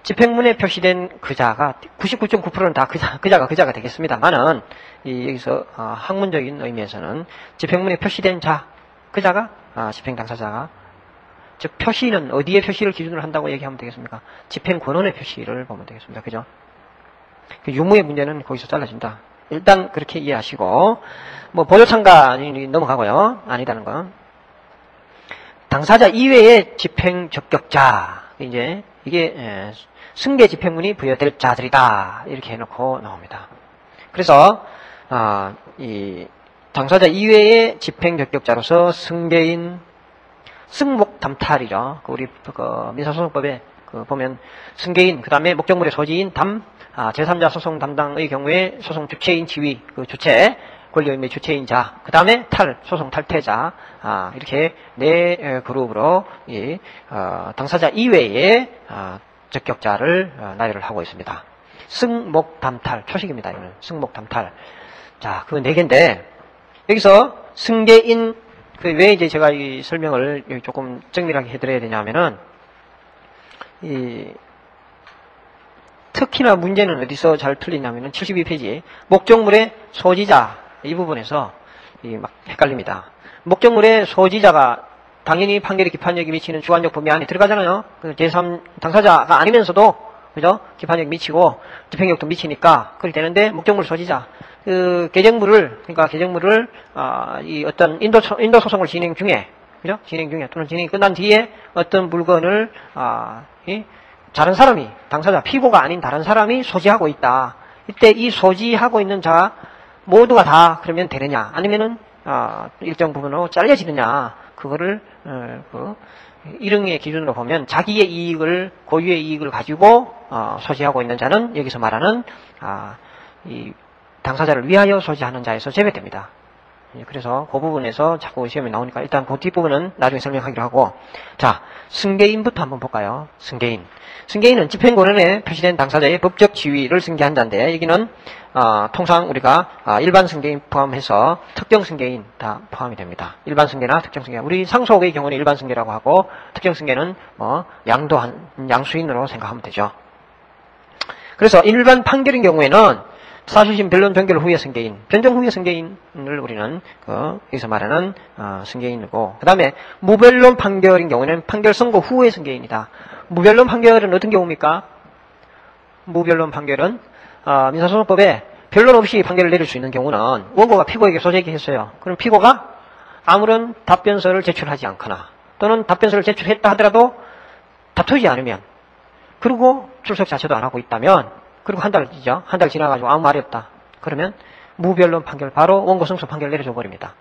집행문에 표시된 그자가 99.9%는 다 그자가 되겠습니다만은 여기서 학문적인 의미에서는 집행문에 표시된 자, 그자가 집행 당사자가, 즉 표시는 어디에 표시를 기준으로 한다고 얘기하면 되겠습니까? 집행권원의 표시를 보면 되겠습니다. 그죠? 유무의 문제는 거기서 잘라진다. 일단 그렇게 이해하시고, 보조참가 넘어가고요. 아니다는 거. 당사자 이외의 집행 적격자, 이제 이게 승계 집행문이 부여될 자들이다, 이렇게 해놓고 나옵니다. 그래서 이 당사자 이외의 집행 적격자로서 승계인, 승목담탈이죠. 우리 민사소송법에 보면 승계인, 그 다음에 목적물의 소지인, 제3자 소송 담당의 경우에 소송 주체인 지위, 그 주체, 권리의무의 주체인 자, 그 다음에 소송 탈퇴자, 이렇게 네 그룹으로 이 당사자 이외의 적격자를 나열을 하고 있습니다. 승목담탈. 초식입니다. 이거는. 승목담탈. 자, 그 4개인데, 여기서 승계인, 왜 이제 제가 이 설명을 조금 정밀하게 해드려야 되냐면은, 특히나 문제는 어디서 잘 틀리냐면은 72페이지. 목적물의 소지자. 이 부분에서 막 헷갈립니다. 목적물의 소지자가 당연히 판결의 기판력이 미치는 주관적 범위 안에 들어가잖아요. 그 제3 당사자가 아니면서도, 그죠? 기판력이 미치고, 집행력도 미치니까, 그렇게 되는데, 목적물 소지자. 그, 계정물을, 이 어떤 인도 소송을 진행 중에, 그죠? 진행 중에, 또는 진행이 끝난 뒤에 어떤 물건을, 다른 사람이, 당사자, 피고가 아닌 다른 사람이 소지하고 있다. 이때 이 소지하고 있는 자, 모두가 다 그러면 되느냐, 아니면은, 일정 부분으로 잘려지느냐, 그거를, 일응의 기준으로 보면 자기의 이익을, 고유의 이익을 가지고, 소지하고 있는 자는 여기서 말하는, 이 당사자를 위하여 소지하는 자에서 제외됩니다. 그래서 그 부분에서 자꾸 시험에 나오니까 일단 그 뒷부분은 나중에 설명하기로 하고, 자, 승계인부터 한번 볼까요? 승계인. 승계인은 집행권한에 표시된 당사자의 법적 지위를 승계한 자인데, 여기는 통상 우리가 일반 승계인 포함해서 특정 승계인 다 포함이 됩니다. 일반 승계나 특정 승계. 우리 상속의 경우는 일반 승계라고 하고, 특정 승계는 양수인으로 생각하면 되죠. 그래서 일반 판결인 경우에는 사실심 변론 종결 후의 승계인, 변정 후의 승계인을 우리는 여기서 말하는 승계인이고, 그 다음에 무변론 판결인 경우에는 판결 선고 후의 승계인이다. 무변론 판결은 어떤 경우입니까? 무변론 판결은 민사소송법에 변론 없이 판결을 내릴 수 있는 경우는 원고가 피고에게 소제기했어요. 그럼 피고가 아무런 답변서를 제출하지 않거나, 또는 답변서를 제출했다 하더라도 다투지 않으면, 그리고 출석 자체도 안 하고 있다면, 그리고 한 달이죠. 한 달 지나가지고 아무 말이 없다. 그러면 무변론 판결, 바로 원고 승소 판결 내려줘 버립니다.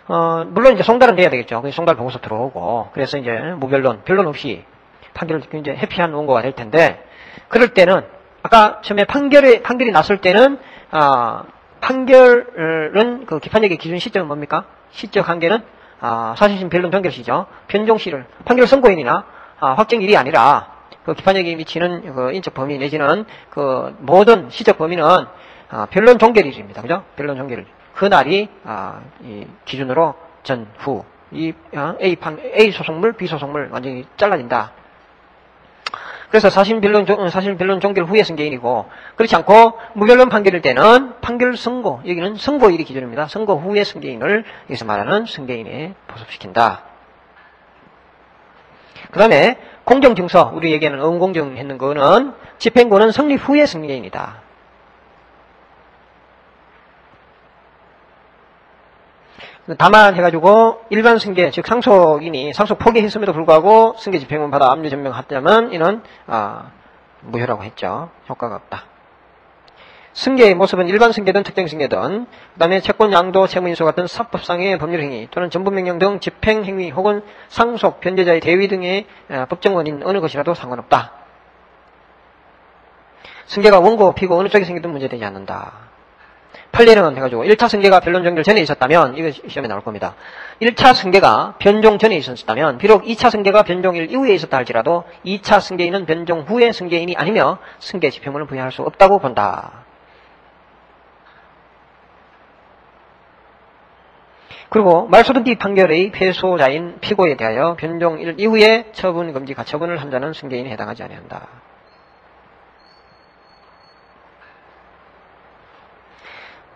물론 이제 송달은 해야 되겠죠. 그 송달 보고서 들어오고, 그래서 이제 무변론, 변론 없이 판결을 이제 회피한 원고가 될 텐데, 그럴 때는 아까 처음에 판결이 났을 때는 판결은 그 기판력의 기준 시점은 뭡니까? 시적 한계는 사실심 변론 종결시죠. 변종시를 판결 선고인이나 확정일이 아니라 그 기판력이 미치는 그 인적 범위 내지는 그 모든 시적 범위는 변론 종결일입니다. 그죠? 변론 종결일. 그날이 이 기준으로 전후 이 A 소송물, B 소송물 완전히 잘라진다. 그래서 사실 변론 종결 후의 승계인이고, 그렇지 않고 무변론 판결일 때는 판결 선고, 여기는 선고일이 기준입니다. 선고 후의 승계인을 여기서 말하는 승계인에 포섭시킨다. 그 다음에 공정증서, 우리 얘기하는 응공정 했는 거는 집행권은 성립 후의 승계인이다. 다만 해가지고 일반 승계, 즉 상속인이 상속 포기했음에도 불구하고 승계 집행권 받아 압류 전명하자면 이는 무효라고 했죠. 효과가 없다. 승계의 모습은 일반 승계든 특정 승계든, 그 다음에 채권 양도, 채무인수 같은 사법상의 법률행위 또는 전부명령 등 집행행위 혹은 상속, 변제자의 대위 등의 법정원인 어느 것이라도 상관없다. 승계가 원고, 피고 어느 쪽에 생기든 문제되지 않는다. 판례는 해가지고 1차 승계가 변론 종결 전에 있었다면, 이거 시험에 나올 겁니다. 1차 승계가 변종 전에 있었다면, 비록 2차 승계가 변종일 이후에 있었다 할지라도 2차 승계인은 변종 후의 승계인이 아니며 승계 집행권을 부여할 수 없다고 본다. 그리고 말소등기 판결의 패소자인 피고에 대하여 변종일 이후에 처분 금지 가처분을 한 자는 승계인에 해당하지 아니한다.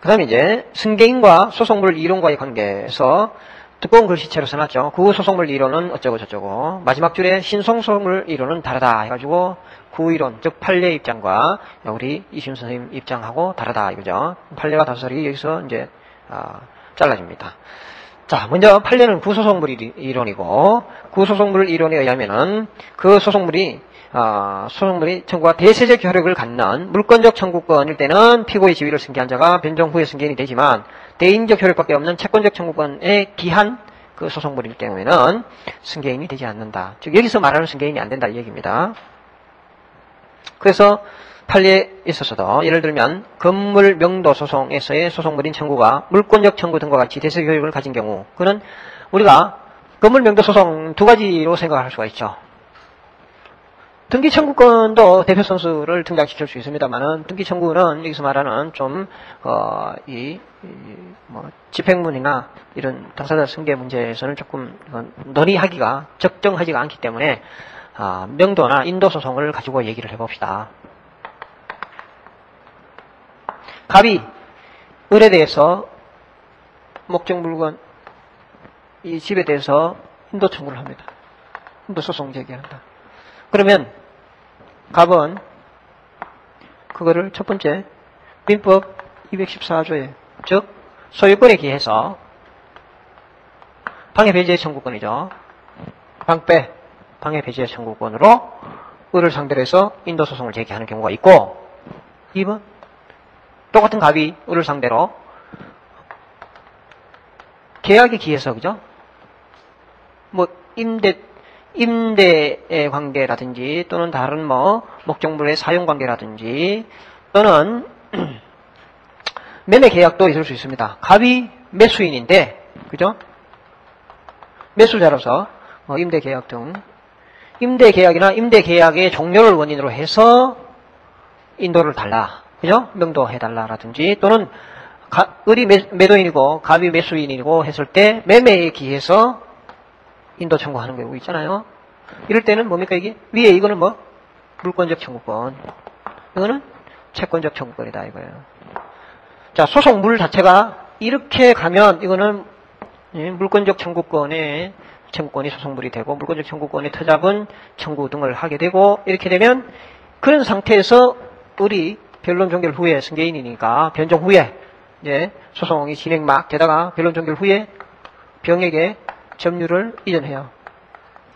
그 다음에 이제 승계인과 소송물 이론과의 관계에서 두꺼운 글씨체로 써놨죠. 구소송물 이론은 어쩌고 저쩌고, 마지막 줄에 신송소송물 이론은 다르다 해가지고 구이론, 즉 판례 입장과 우리 이시훈 선생님 입장하고 다르다 이거죠. 판례와 다소설이 여기서 이제 잘라집니다. 자, 먼저 판례는 구소송물 이론이고, 구소송물 이론에 의하면은 그 소송물이 청구가 대세적 효력을 갖는 물권적 청구권일 때는 피고의 지위를 승계한 자가 변종 후에 승계인이 되지만, 대인적 효력밖에 없는 채권적 청구권에 기한 그 소송물일 경우에는 승계인이 되지 않는다. 즉 여기서 말하는 승계인이 안 된다 이 얘기입니다. 그래서 판례에 있어서도 예를 들면 건물 명도 소송에서의 소송물인 청구가 물권적 청구 등과 같이 대세적 효력을 가진 경우, 그는 우리가 건물 명도 소송 두 가지로 생각할 수가 있죠. 등기 청구권도 대표 선수를 등장시킬 수 있습니다만은 등기 청구는 여기서 말하는 좀 집행문이나 이런 당사자 승계 문제에서는 조금 논의하기가 적정하지가 않기 때문에 명도나 인도 소송을 가지고 얘기를 해봅시다. 갑이 을에 대해서 목적 물건 이 집에 대해서 인도 청구를 합니다. 인도 소송 제기한다. 그러면 갑은 그거를 첫 번째 민법 214조에 즉 소유권에 기해서 방해 배제 청구권이죠. 방해 배제 청구권으로 을을 상대로 해서 인도 소송을 제기하는 경우가 있고 2번 똑같은 갑이 을을 상대로 계약에 기해서 그죠? 뭐 임대의 관계라든지 또는 다른 목적물의 사용 관계라든지 또는 매매 계약도 있을 수 있습니다. 갑이 매수인인데 그죠? 매수자로서 임대 계약 등 임대 계약이나 임대 계약의 종료를 원인으로 해서 인도를 달라. 그죠? 명도해 달라라든지 또는 을이 매도인이고 갑이 매수인이고 했을 때 매매에 기해서 인도 청구하는 경우 있잖아요. 이럴 때는 뭡니까 이게? 위에 이거는 물권적 청구권. 이거는 채권적 청구권이다 이거예요. 자, 소송물 자체가 이렇게 가면 이거는 물권적 청구권의 청구권이 소송물이 되고 물권적 청구권의 터잡은 청구 등을 하게 되고 이렇게 되면 그런 상태에서 을이 변론 종결 후에 승계인이니까 변종 후에 소송이 진행 막 되다가 변론 종결 후에 병에게 점유를 이전해요.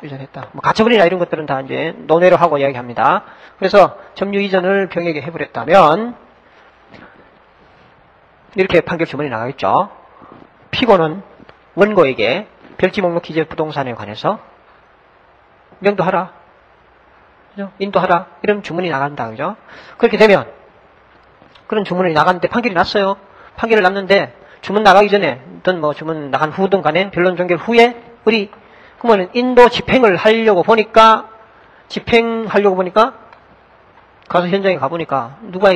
이전했다. 가처분이나 이런 것들은 다 이제 논외로 하고 이야기합니다. 그래서 점유 이전을 병에게 해버렸다면 이렇게 판결 주문이 나가겠죠. 피고는 원고에게 별지 목록 기재 부동산에 관해서 명도하라. 그죠? 인도하라. 이런 주문이 나간다. 그죠? 그렇게 되면 그런 주문이 나갔는데 판결이 났어요. 판결을 났는데 주문 나가기 전에 어떤 주문 나간 후든 간에 변론 종결 후에 을이 그러면 인도 집행을 하려고 보니까 가서 현장에 가보니까 누가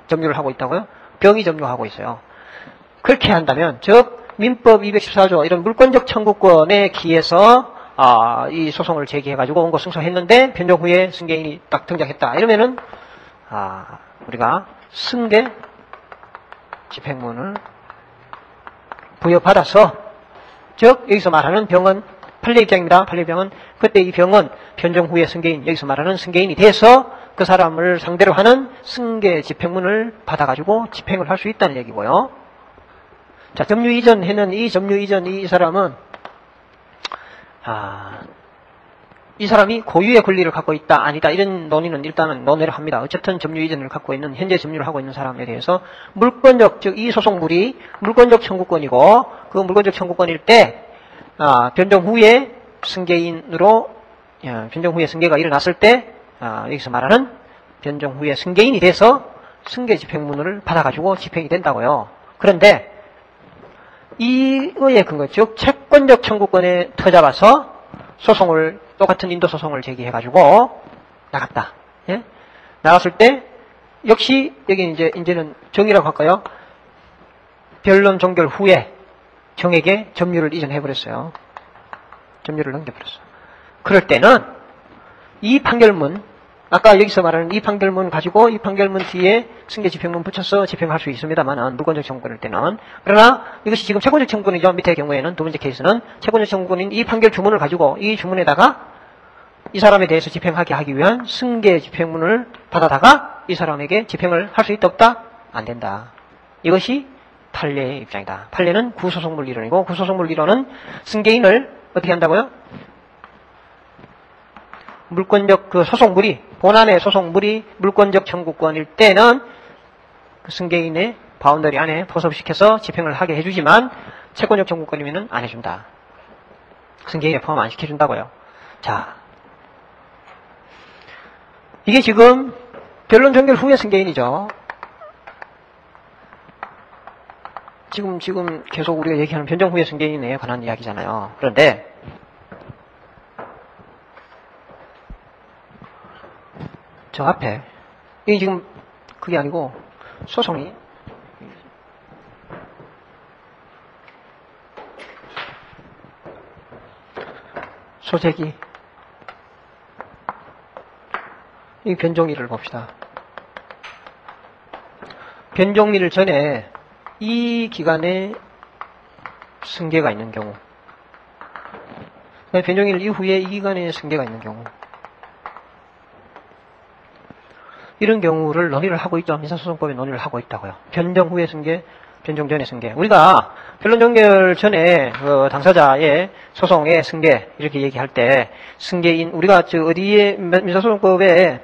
점유를 하고 있다고요? 병이 점유하고 있어요. 그렇게 한다면 즉 민법 214조 이런 물권적 청구권에 기해서 이 소송을 제기해가지고 원고 승소했는데 변종 후에 승계인이 딱 등장했다. 이러면은 우리가 승계 집행문을 부여받아서 즉 여기서 말하는 병은 판례 입장입니다. 판례 병은 그때 이 병은 변종 후에 승계인 여기서 말하는 승계인이 돼서 그 사람을 상대로 하는 승계 집행문을 받아가지고 집행을 할 수 있다는 얘기고요. 자, 점유 이전 해는 이 점유 이전 이 사람은 이 사람이 고유의 권리를 갖고 있다 아니다 이런 논의는 일단은 논외로 합니다. 어쨌든 점유 이전을 갖고 있는 현재 점유를 하고 있는 사람에 대해서 물권적 즉 이 소송물이 물권적 청구권이고 그 물권적 청구권일 때 변종 후에 승계인으로 변종 후에 승계가 일어났을 때 여기서 말하는 변종 후에 승계인이 돼서 승계 집행문을 받아가지고 집행이 된다고요. 그런데 이거의 근거 즉 채권적 청구권에 터잡아서 소송을 똑같은 인도 소송을 제기해가지고 나갔다. 예? 나갔을 때 역시 여기 이제는 정이라고 할까요? 변론 종결 후에 정에게 점유를 이전해버렸어요. 점유를 넘겨버렸어요. 그럴 때는 이 판결문 아까 여기서 말하는 이 판결문 가지고 이 판결문 뒤에 승계 집행문 붙여서 집행할 수 있습니다만 물권적 청구권일 때는 그러나 이것이 지금 채권적 청구권이죠. 밑의 경우에는 두 번째 케이스는 채권적 청구권인 이 판결 주문을 가지고 이 주문에다가 이 사람에 대해서 집행하게 하기 위한 승계 집행문을 받아다가 이 사람에게 집행을 할 수 있다 없다? 안 된다. 이것이 판례의 입장이다. 판례는 구소송물 이론이고 구소송물 이론은 승계인을 어떻게 한다고요? 물권적 그 소송물이 본안의 소송물이 물권적 청구권일 때는 그 승계인의 바운더리 안에 포섭시켜서 집행을 하게 해주지만 채권적 청구권이면 안 해준다. 승계인에 포함 안 시켜준다고요. 자, 이게 지금 변론 종결 후의 승계인이죠. 지금 계속 우리가 얘기하는 변종 후의 승계인에 관한 이야기잖아요. 그런데 저 앞에. 이게 지금 그게 아니고 소송이 소재기 이 변종일을 봅시다. 변종일 전에 이 기간에 승계가 있는 경우, 변종일 이후에 이 기간에 승계가 있는 경우, 이런 경우를 논의를 하고 있죠. 민사소송법에 논의를 하고 있다고요. 변종 후에 승계, 변종 전에 승계. 우리가 변론 종결 전에 당사자의 소송의 승계 이렇게 얘기할 때 승계인 우리가 어디에 민사소송법에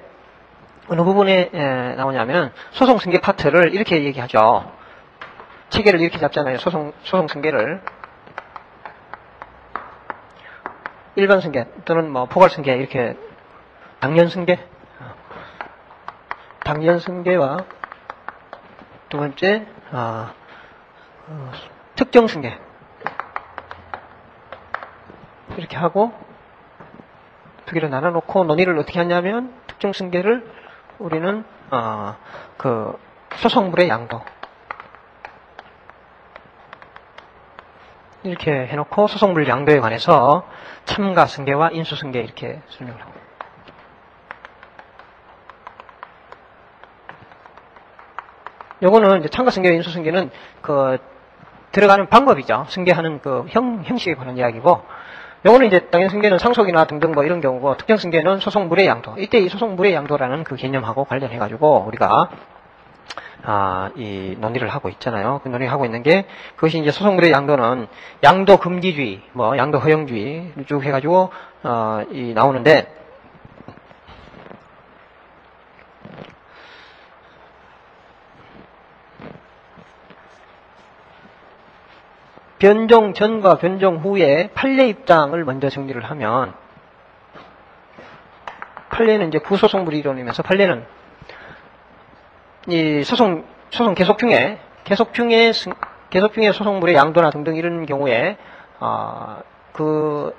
어느 부분에 나오냐면 소송 승계 파트를 이렇게 얘기하죠. 체계를 이렇게 잡잖아요. 소송 승계를 일반 승계 또는 뭐 포괄 승계 이렇게 당연 승계와 두 번째 특정 승계 이렇게 하고 두 개를 나눠놓고 논의를 어떻게 하냐면 특정 승계를 우리는 그 소송물의 양도 이렇게 해놓고 소송물 양도에 관해서 참가 승계와 인수 승계 이렇게 설명을 하고. 요거는 이제 참가 승계와 인수 승계는 그 들어가는 방법이죠. 승계하는 그 형식에 관한 이야기고. 요거는 이제 당연 승계는 상속이나 등등 뭐 이런 경우고, 특정 승계는 소송물의 양도. 이때 이 소송물의 양도라는 그 개념하고 관련해가지고 우리가 이 논의를 하고 있잖아요. 그 논의를 하고 있는 게 그것이 이제 소송물의 양도는 양도 금지주의, 뭐 양도 허용주의 쭉 해가지고 이 나오는데 변종 전과 변종 후에 판례 입장을 먼저 정리를 하면 판례는 이제 구소송물 이론이면서 판례는 이 소송 계속 중에 소송물의 양도나 등등 이런 경우에 그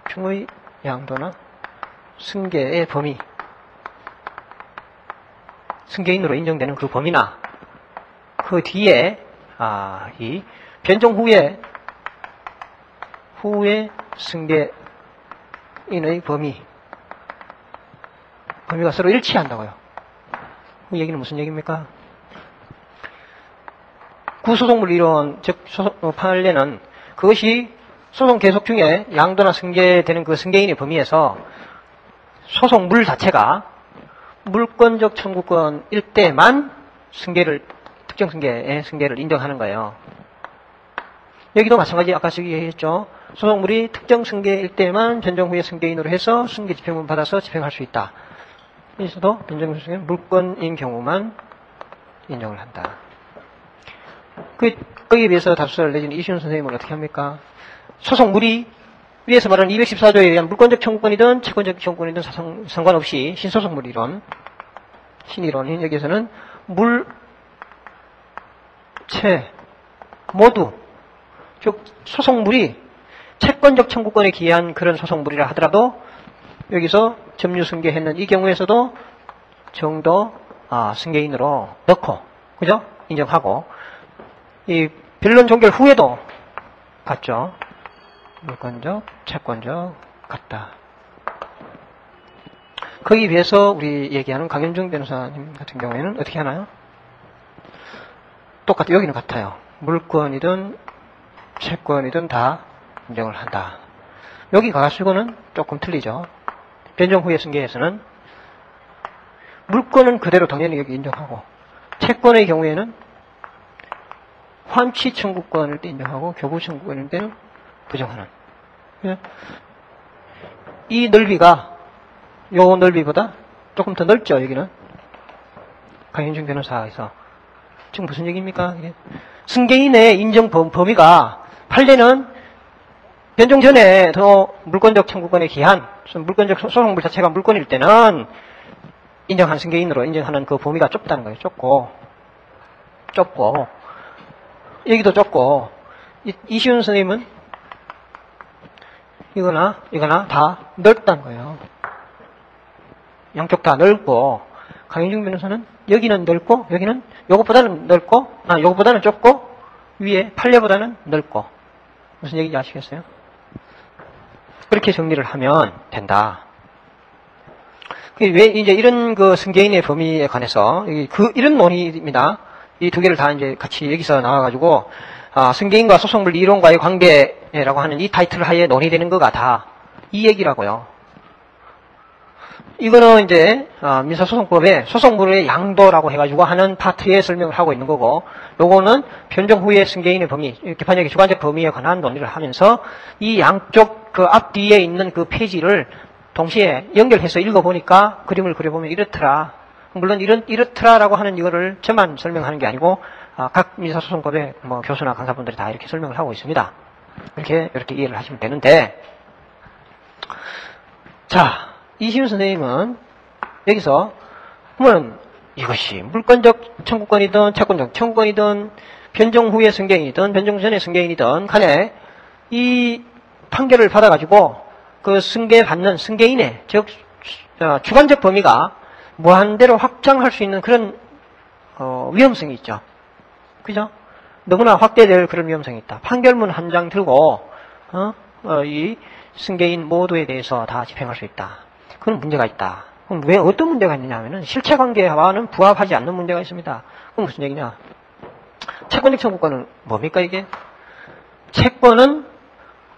평의 양도나 승계의 범위, 승계인으로 인정되는 그 범위나 그 뒤에 이 변종 후에 승계인의 범위가 서로 일치한다고요. 이 얘기는 무슨 얘기입니까? 구소송물 이론, 즉 판례는 그것이 소송 계속 중에 양도나 승계되는 그 승계인의 범위에서 소송물 자체가 물권적 청구권일 때만 특정 승계의 승계를 인정하는 거예요. 여기도 마찬가지 아까 저기 얘기했죠. 소송물이 특정 승계일 때만 변종 후에 승계인으로 해서 승계 집행을 받아서 집행할 수 있다. 여기서도 변종 승계 물권인 경우만 인정을 한다. 거기에 비해서 답수를 내준 이시훈 선생님은 어떻게 합니까? 소송물이 위에서 말하는 214조에 의한 물권적 청구권이든 채권적 청구권이든 상관없이 신소송물 이론, 신이론인 여기에서는 채 모두 즉 소송물이 채권적 청구권에 기한 그런 소송물이라 하더라도 여기서 점유승계했는 이 경우에서도 정도 승계인으로 넣고 그죠? 인정하고 이 변론 종결 후에도 같죠? 물권적, 채권적 같다. 거기에 비해서 우리 얘기하는 강현중 변호사님 같은 경우에는 어떻게 하나요? 똑같아요. 여기는 같아요. 물권이든 채권이든 다 인정을 한다. 여기 가가지고는 조금 틀리죠. 변종 후의 승계에서는 물권은 그대로 당연히 여기 인정하고 채권의 경우에는 환치 청구권일 때 인정하고 교부 청구권일 때는 부정하는. 이 넓이가 요 넓이보다 조금 더 넓죠. 여기는 강현중 변호사에서 지금 무슨 얘기입니까? 승계인의 인정 범위가 판례는 변종 전에 더 물권적 청구권에 기한 물권적 소송물 자체가 물권일 때는 인정한 승계인으로 인정하는 그 범위가 좁다는 거예요. 좁고 여기도 좁고 이시훈 선생님은 이거나 다 넓다는 거예요. 양쪽 다 넓고, 강현중 변호사는 여기는 넓고, 여기는 요것보다는 넓고, 요것보다는 좁고, 위에 판례보다는 넓고. 무슨 얘기인지 아시겠어요? 그렇게 정리를 하면 된다. 왜 이제 이런 그 승계인의 범위에 관해서 이런 논의입니다. 이 두 개를 다 이제 같이 여기서 나와가지고 승계인과 소송물 이론과의 관계라고 하는 이 타이틀 하에 논의되는 거가 다 이 얘기라고요. 이거는 이제 민사소송법의 소송물의 양도라고 해가지고 하는 파트에 설명을 하고 있는 거고, 요거는 변정 후의 승계인의 범위, 기판력의 주관적 범위에 관한 논의를 하면서 이 양쪽 그 앞뒤에 있는 그 페이지를 동시에 연결해서 읽어보니까 그림을 그려보면 이렇더라. 물론 이렇더라라고 하는 이거를 저만 설명하는 게 아니고 각 민사소송법의 뭐 교수나 강사분들이 다 이렇게 설명을 하고 있습니다. 이렇게 이해를 하시면 되는데, 자, 이시훈 선생님은 여기서 보면 이것이 물권적 청구권이든 채권적 청구권이든 변정 후의 승계인이든 변정 전의 승계인이든 간에 이 판결을 받아가지고 그 승계받는 승계인의 즉 주관적 범위가 무한대로 확장할 수 있는 그런 위험성이 있죠. 그죠? 너무나 확대될 그런 위험성이 있다. 판결문 한 장 들고 이 승계인 모두에 대해서 다 집행할 수 있다. 그건 문제가 있다. 그럼 왜 어떤 문제가 있느냐 하면은 실체관계와는 부합하지 않는 문제가 있습니다. 그럼 무슨 얘기냐? 채권적 청구권은 뭡니까 이게? 채권은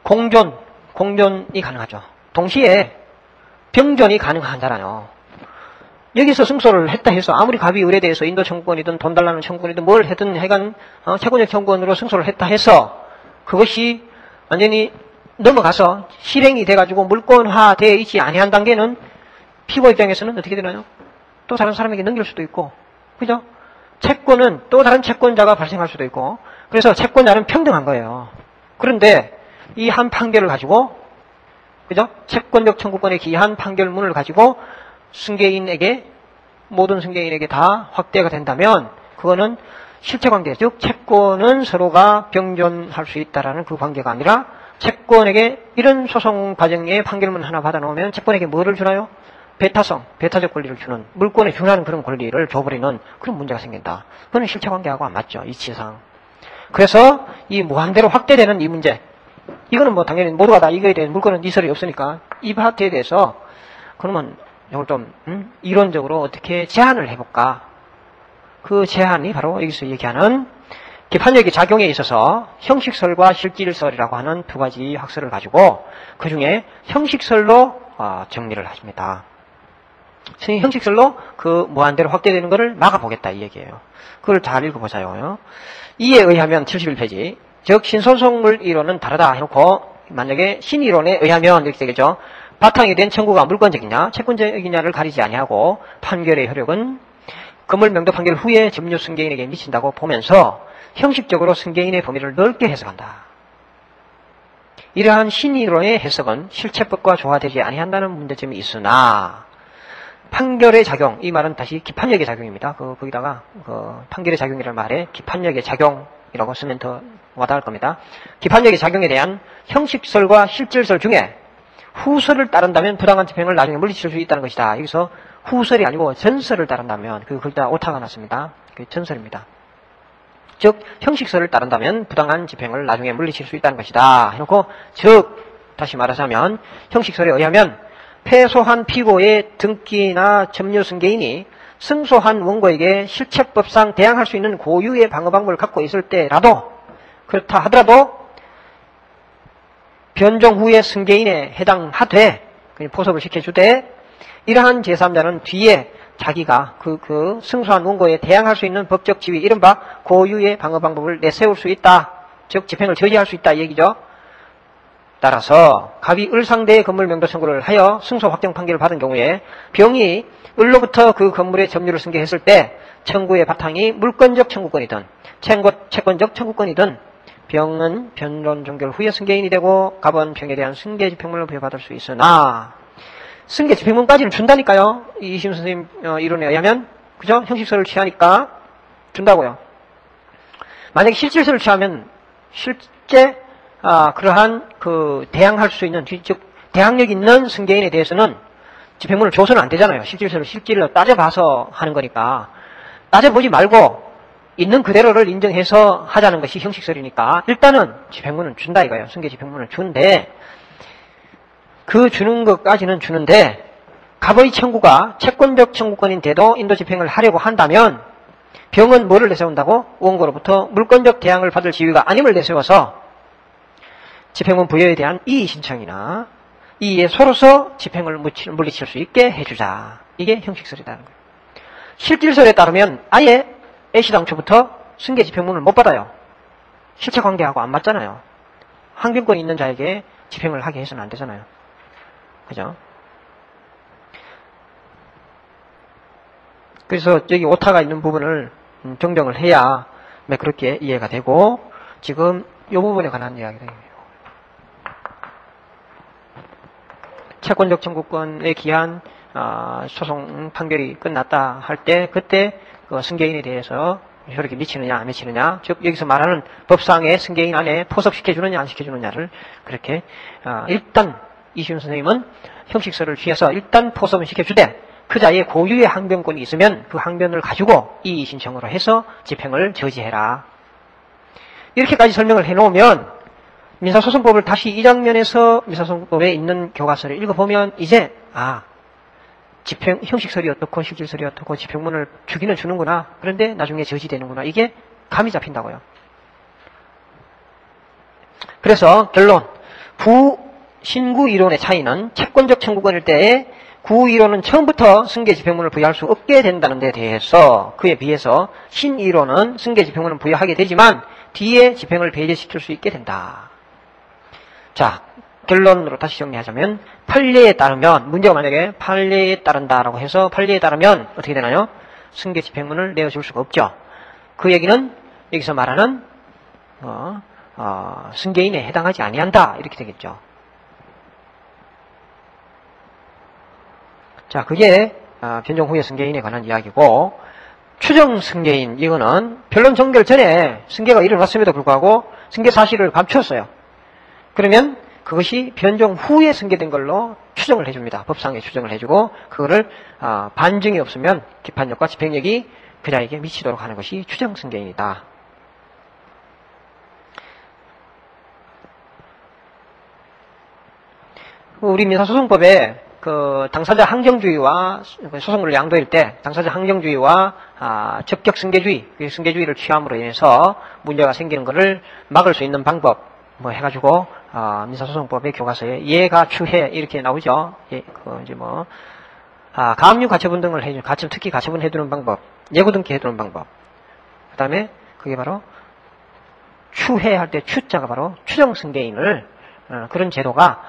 공존이 가능하죠. 동시에 병존이 가능하잖아요. 여기서 승소를 했다 해서 아무리 갑이 을에 대해서 인도 청구권이든 돈 달라는 청구권이든 뭘 해든 해간 채권적 청구권으로 승소를 했다 해서 그것이 완전히 넘어가서 실행이 돼가지고 물권화되어 있지 아니한 단계는 피고 입장에서는 어떻게 되나요? 또 다른 사람에게 넘길 수도 있고, 그죠? 채권은 또 다른 채권자가 발생할 수도 있고, 그래서 채권자는 평등한 거예요. 그런데 이 한 판결을 가지고, 그죠? 채권적 청구권에 기한 판결문을 가지고 모든 승계인에게 다 확대가 된다면, 그거는 실체관계, 즉 채권은 서로가 병존할 수 있다라는 그 관계가 아니라 채권에게 이런 소송 과정에 판결문 하나 받아놓으면 채권에게 뭐를 주나요? 배타적 권리를 주는, 물권에 준하는 그런 권리를 줘버리는 그런 문제가 생긴다. 그건 실체관계하고 안 맞죠, 이치상. 그래서 이 무한대로 확대되는 이 문제, 이거는 뭐 당연히 모두가 다 이거에 대한 물권은 이설이 없으니까 이 파트에 대해서 그러면 이걸 좀 이론적으로 어떻게 제한을 해볼까? 그 제한이 바로 여기서 얘기하는 기판력의 작용에 있어서 형식설과 실질설이라고 하는 두 가지 학설을 가지고 그 중에 형식설로 정리를 하십니다. 형식설로 그 무한대로 확대되는 것을 막아보겠다 이 얘기예요. 그걸 잘 읽어보자요. 이에 의하면 71페이지, 즉 신소송물 이론은 다르다 해놓고 만약에 신이론에 의하면 이렇게 되겠죠. 바탕이 된 청구가 물권적이냐 채권적이냐를 가리지 아니하고 판결의 효력은 건물 명도 판결 후에 점유 승계인에게 미친다고 보면서 형식적으로 승계인의 범위를 넓게 해석한다. 이러한 신이론의 해석은 실체법과 조화되지 아니한다는 문제점이 있으나 판결의 작용, 이 말은 다시 기판력의 작용입니다. 거기다가 판결의 작용이라는 말에 기판력의 작용이라고 쓰면 더 와닿을 겁니다. 기판력의 작용에 대한 형식설과 실질설 중에 후설을 따른다면 부당한 집행을 나중에 물리칠 수 있다는 것이다. 여기서 후설이 아니고 전설을 따른다면 거기다 오타가 났습니다. 그게 전설입니다. 즉 형식설을 따른다면 부당한 집행을 나중에 물리칠 수 있다는 것이다 해놓고, 즉 다시 말하자면 형식설에 의하면 패소한 피고의 등기나 점유 승계인이 승소한 원고에게 실체법상 대항할 수 있는 고유의 방어 방법을 갖고 있을 때라도, 그렇다 하더라도 변종 후의 승계인에 해당하되 포섭을 시켜주되 이러한 제3자는 뒤에 자기가 그 승소한 원고에 대항할 수 있는 법적 지위, 이른바 고유의 방어 방법을 내세울 수 있다. 즉 집행을 저지할 수 있다 이 얘기죠. 따라서 갑이 을 상대의 건물 명도 청구를 하여 승소 확정 판결을 받은 경우에 병이 을로부터 그 건물의 점유를 승계했을 때 청구의 바탕이 물권적 청구권이든 채권적 청구권이든 병은 변론 종결 후에 승계인이 되고 갑은 병에 대한 승계 집행문을 부여받을 수 있으나, 승계 집행문까지는 준다니까요. 이시훈 선생님 이론에 의하면, 그죠? 형식설을 취하니까 준다고요. 만약에 실질설을 취하면 실제 그러한 대항할 수 있는, 즉 대항력 있는 승계인에 대해서는 집행문을 줘서는 안 되잖아요. 실질로 따져봐서 하는 거니까. 따져보지 말고 있는 그대로를 인정해서 하자는 것이 형식설이니까 일단은 집행문은 준다 이거예요. 승계 집행문을 주는데 그 주는 것까지는 주는데 갑의 청구가 채권적 청구권인데도 인도 집행을 하려고 한다면 병은 뭐를 내세운다고? 원고로부터 물권적 대항을 받을 지위가 아님을 내세워서 집행문 부여에 대한 이의 신청이나 이의 소로서 집행을 물리칠 수 있게 해주자. 이게 형식설이라는 거예요. 실질설에 따르면 아예 애시당초부터 승계 집행문을 못 받아요. 실체관계하고 안 맞잖아요. 항변권이 있는 자에게 집행을 하게 해서는 안 되잖아요. 그죠? 그래서 여기 오타가 있는 부분을 정정을 해야 그렇게 이해가 되고 지금 이 부분에 관한 이야기를 해요. 채권적 청구권에 기한 소송 판결이 끝났다 할 때 그때 그 승계인에 대해서 효력이 미치느냐 안 미치느냐, 즉 여기서 말하는 법상의 승계인 안에 포섭시켜주느냐 안 시켜주느냐를 그렇게 일단 이시훈 선생님은 형식설을 취해서 일단 포섭은 시켜주되 그 자리에 고유의 항변권이 있으면 그 항변을 가지고 이의 신청으로 해서 집행을 저지해라. 이렇게까지 설명을 해놓으면 민사소송법을 다시 이 장면에서 민사소송법에 있는 교과서를 읽어보면 이제 집행 형식설이 어떻고 실질설이 어떻고 집행문을 주기는 주는구나. 그런데 나중에 저지되는구나. 이게 감이 잡힌다고요. 그래서 결론, 신구 이론의 차이는 채권적 청구권일 때에 구 이론은 처음부터 승계 집행문을 부여할 수 없게 된다는 데 대해서 그에 비해서 신 이론은 승계 집행문을 부여하게 되지만 뒤에 집행을 배제시킬 수 있게 된다. 자, 결론으로 다시 정리하자면 판례에 따르면, 문제가 만약에 판례에 따른다라고 해서 판례에 따르면 어떻게 되나요? 승계 집행문을 내어줄 수가 없죠. 그 얘기는 여기서 말하는 승계인에 해당하지 아니한다 이렇게 되겠죠. 자, 그게 변정 후의 승계인에 관한 이야기고, 추정 승계인, 이거는 변론 종결 전에 승계가 일어났음에도 불구하고 승계 사실을 감추었어요. 그러면 그것이 변정 후에 승계된 걸로 추정을 해줍니다. 법상에 추정을 해주고 그거를 반증이 없으면 기판력과 집행력이 그 자에게 미치도록 하는 것이 추정 승계인이다. 우리 민사소송법에 그 당사자 항정주의와 소송을 양도할 때 당사자 항정주의와 적격 승계주의, 승계주의를 취함으로 인해서 문제가 생기는 것을 막을 수 있는 방법 해가지고 민사소송법의 교과서에 예가 추해 이렇게 나오죠. 가압류 가처분 등을 해주는 특히 가처분 해두는 방법, 예고 등기 해두는 방법. 그 다음에 그게 바로 추해할 때 추자가 바로 추정 승계인을 그런 제도가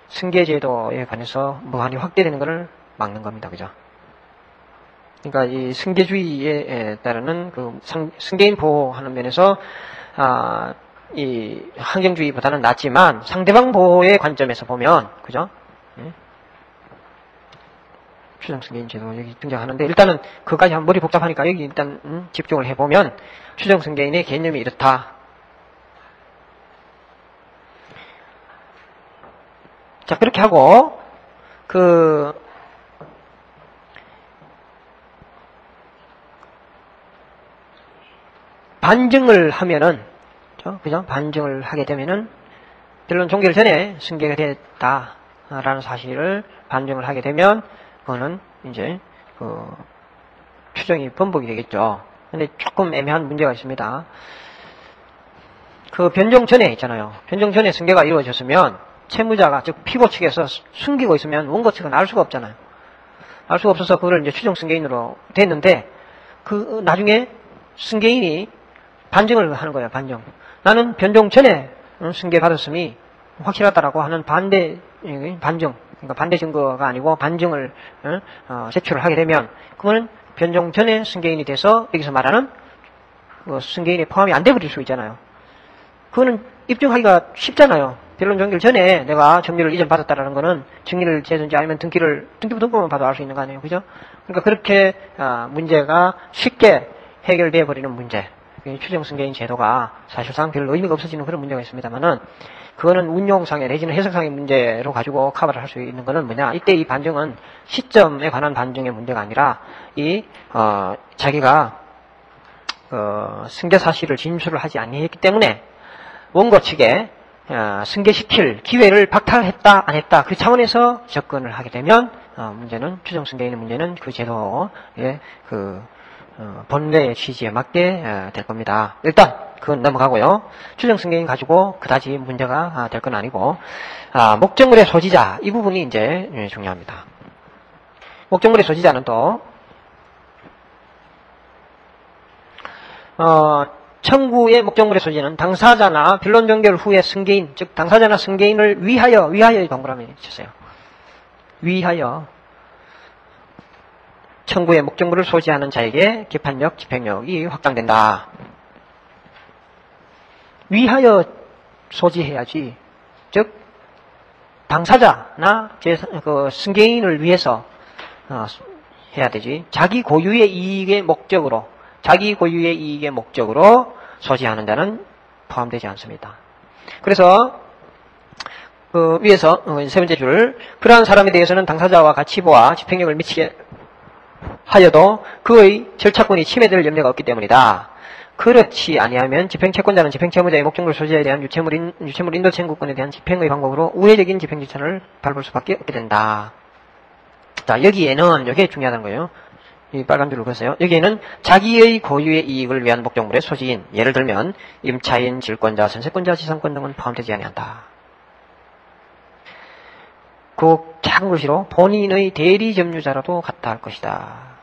승계제도에 관해서 무한히 확대되는 것을 막는 겁니다. 그죠? 그러니까 이 승계주의에 따르는 그 승계인 보호하는 면에서 이 항정주의보다는 낫지만 상대방 보호의 관점에서 보면 그죠? 추정 승계인 제도 여기 등장하는데 일단은 그까지 머리 복잡하니까 여기 일단 집중을 해보면 추정 승계인의 개념이 이렇다. 자, 그렇게 하고, 반증을 하면은, 그죠? 반증을 하게 되면은, 변론 종결 전에 승계가 됐다라는 사실을 반증을 하게 되면, 그거는 이제, 추정이 번복이 되겠죠. 근데 조금 애매한 문제가 있습니다. 변정 전에 있잖아요. 변정 전에 승계가 이루어졌으면, 채무자가, 즉, 피고 측에서 숨기고 있으면 원고 측은 알 수가 없잖아요. 알 수가 없어서 그걸 이제 추정 승계인으로 됐는데, 나중에 승계인이 반증을 하는 거예요, 반증. 나는 변종 전에 승계 받았음이 확실하다라고 하는 반증, 그러니까 반대 증거가 아니고 반증을 제출을 하게 되면, 그거는 변종 전에 승계인이 돼서 여기서 말하는 승계인에 포함이 안 돼버릴 수 있잖아요. 그거는 입증하기가 쉽잖아요. 변론 종결 전에 내가 점유를 이전 받았다라는 거는 증인을 제든지 아니면 등기부등본만 봐도 알 수 있는 거 아니에요. 그죠? 그러니까 그렇게 문제가 쉽게 해결되어 버리는 문제. 추정승계인 제도가 사실상 별 의미가 없어지는 그런 문제가 있습니다만은 그거는 운용상의 내지는 해석상의 문제로 가지고 커버를 할 수 있는 거는 뭐냐, 이때 이 반증은 시점에 관한 반증의 문제가 아니라 자기가 승계 사실을 진술을 하지 아니했기 때문에 원고 측에 승계시킬 기회를 박탈했다 안 했다 그 차원에서 접근을 하게 되면 문제는 추정승계인의 문제는 그 제도의 본래의 취지에 맞게 될 겁니다. 일단 그건 넘어가고요. 추정승계인 가지고 그다지 문제가 될 건 아니고 목적물의 소지자 이 부분이 이제 중요합니다. 목적물의 소지자는 또 청구의 목적물의 소지는 당사자나 변론 종결 후에 승계인, 즉 당사자나 승계인을 위하여의 동그라미 쳤어요. 위하여 청구의 목적물을 소지하는 자에게 기판력, 집행력이 확장된다. 위하여 소지해야지. 즉 당사자나 승계인을 위해서 해야 되지. 자기 고유의 이익의 목적으로 소지하는 자는 포함되지 않습니다. 그래서 위에서 세 번째 줄, 그러한 사람에 대해서는 당사자와 같이 보아 집행력을 미치게 하여도 그의 절차권이 침해될 염려가 없기 때문이다. 그렇지 아니하면 집행채권자는 집행채무자의 목적물 소지에 대한 유체물 인도 청구권에 대한 집행의 방법으로 우회적인 집행질서를 밟을 수밖에 없게 된다. 자, 여기에는 이게 중요하다는 거예요. 이 빨간 줄을 그었어요. 여기에는 자기의 고유의 이익을 위한 목적물의 소지인, 예를 들면 임차인, 질권자, 선세권자, 지상권 등은 포함되지 아니한다. 그 작은 글씨로 본인의 대리 점유자라도 같다 할 것이다.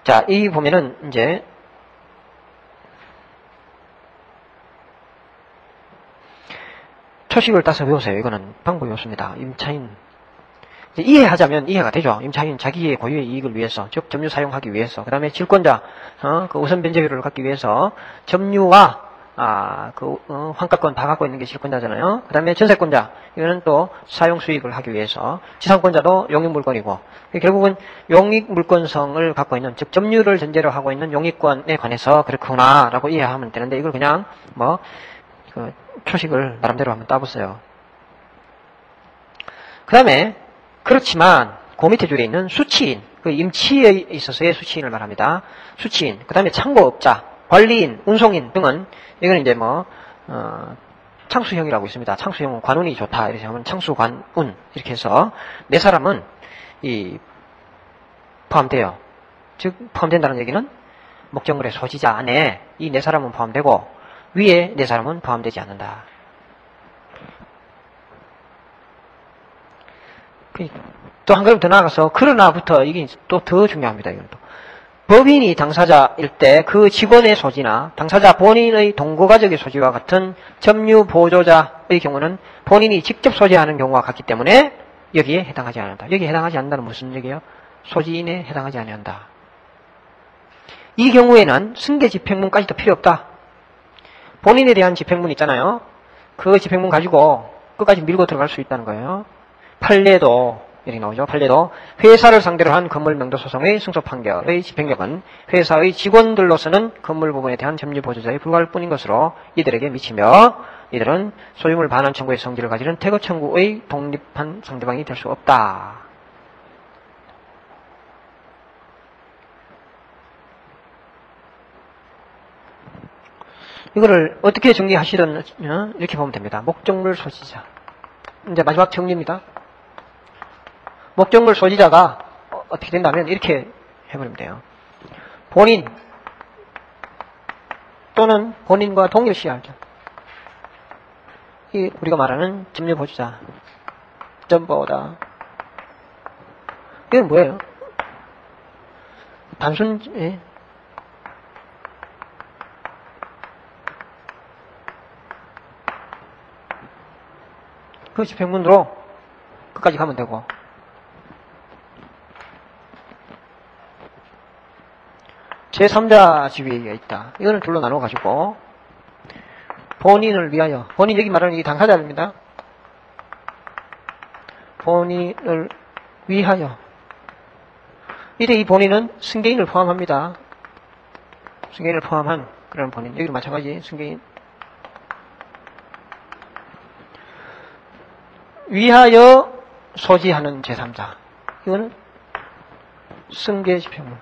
자, 이 보면은 이제 초식을 따서 외우세요. 이거는 방법이 없습니다. 임차인 이해하자면 이해가 되죠. 임차인 자기의 고유의 이익을 위해서, 즉 점유 사용하기 위해서, 그 다음에 질권자 그 우선 변제율을 갖기 위해서 점유와 환가권 다 갖고 있는 게 질권자잖아요. 그 다음에 전세권자, 이거는 또 사용 수익을 하기 위해서, 지상권자도 용익물권이고, 결국은 용익물권성을 갖고 있는, 즉 점유를 전제로 하고 있는 용익권에 관해서 그렇구나 라고 이해하면 되는데, 이걸 그냥 초식을 나름대로 한번 따보세요. 그 다음에 그렇지만 그 밑에 줄에 있는 수치인, 그 임치에 있어서의 수치인을 말합니다. 수치인, 그 다음에 참고업자, 관리인, 운송인 등은 이거는 이제 창수형이라고 있습니다. 창수형은 관운이 좋다 이렇게 하면 창수관운 이렇게 해서 네 사람은 포함돼요. 즉 포함된다는 얘기는 목적물의 소지자 안에 이 네 사람은 포함되고 위에 네 사람은 포함되지 않는다. 또 한 걸음 더 나아가서 그러나부터 이게 또 더 중요합니다. 이건 또 법인이 당사자일 때 그 직원의 소지나 당사자 본인의 동거가족의 소지와 같은 점유 보조자의 경우는 본인이 직접 소지하는 경우와 같기 때문에 여기에 해당하지 않는다. 여기에 해당하지 않는다는 무슨 얘기예요? 소지인에 해당하지 아니한다. 이 경우에는 승계 집행문까지도 필요 없다. 본인에 대한 집행문 있잖아요. 그 집행문 가지고 끝까지 밀고 들어갈 수 있다는 거예요. 판례도 이렇게 나오죠. 판례도 회사를 상대로 한 건물 명도 소송의 승소 판결의 집행력은 회사의 직원들로서는 건물 부분에 대한 점유 보조자에 불과할 뿐인 것으로 이들에게 미치며 이들은 소유물 반환 청구의 성질을 가지는 퇴거 청구의 독립한 상대방이 될 수 없다. 이거를 어떻게 정리하시든 이렇게 보면 됩니다. 목적물 소지자. 이제 마지막 정리입니다. 목적물 소지자가 어떻게 된다면 이렇게 해버리면 돼요. 본인 또는 본인과 동일시하죠. 이 우리가 말하는 점유보조자, 점보다. 이건 뭐예요? 단순 그 집행문으로 끝까지 가면 되고. 제3자 지위가 있다. 이거는 둘로 나눠가지고 본인을 위하여, 본인 여기 말하는 이 당사자입니다. 본인을 위하여 이때 이 본인은 승계인을 포함합니다. 승계인을 포함한 그런 본인. 여기도 마찬가지 승계인. 위하여 소지하는 제3자. 이거는 승계 집행문.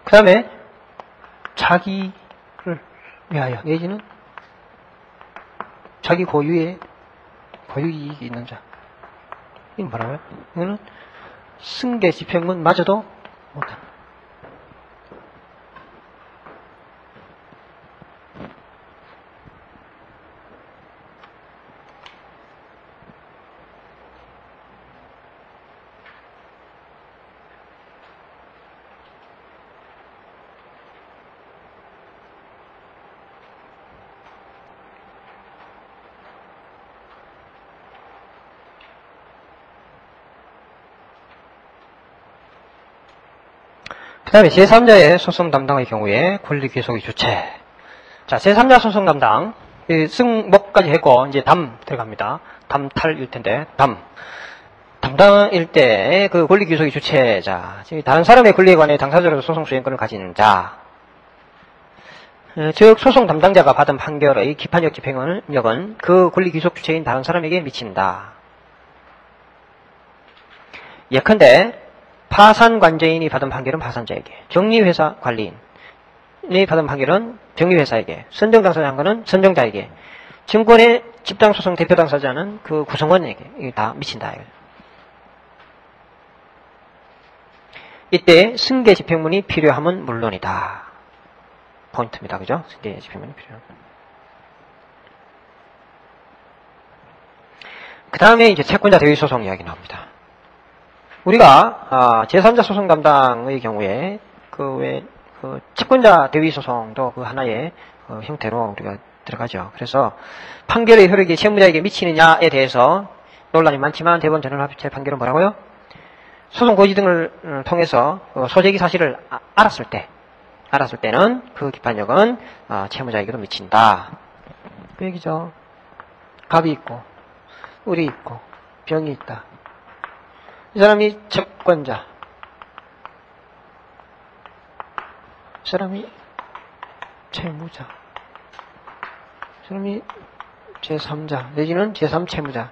그 다음에 자기를 위하여 내지는 자기 고유이익이 있는 자. 이건 뭐라고요? 이거는 승계 집행문마저도 못한다. 그 다음에 제3자의 소송 담당의 경우에 권리 귀속의 주체. 자, 제3자 소송 담당. 승목까지 했고, 이제 담 들어갑니다. 담탈일 텐데, 담당일 때 그 권리 귀속의 주체자. 다른 사람의 권리에 관해 당사자로서 소송 수행권을 가지는 자. 즉, 소송 담당자가 받은 판결의 기판력 집행력은 그 권리 귀속 주체인 다른 사람에게 미친다. 예컨대, 파산 관제인이 받은 판결은 파산자에게, 정리회사 관리인이 받은 판결은 정리회사에게, 선정 당사자는 선정자에게, 증권의 집단소송 대표 당사자는 그 구성원에게, 이게 다 미친다. 이때 승계 집행문이 필요함은 물론이다. 포인트입니다. 그죠? 승계 집행문이 필요함. 그 다음에 이제 채권자 대위 소송 이야기 나옵니다. 우리가 제3자 소송 담당의 경우에 채권자 대위 소송도 그 하나의 형태로 우리가 들어가죠. 그래서 판결의 효력이 채무자에게 미치느냐에 대해서 논란이 많지만 대법원 전원합의체 판결은 뭐라고요? 소송 고지 등을 통해서 소재기 사실을 알았을 때는 그 기판력은 채무자에게도 미친다. 그 얘기죠. 갑이 있고 을이 있고 병이 있다. 이 사람이 채권자, 이 사람이 채무자, 이 사람이 제3자 내지는 제3채무자.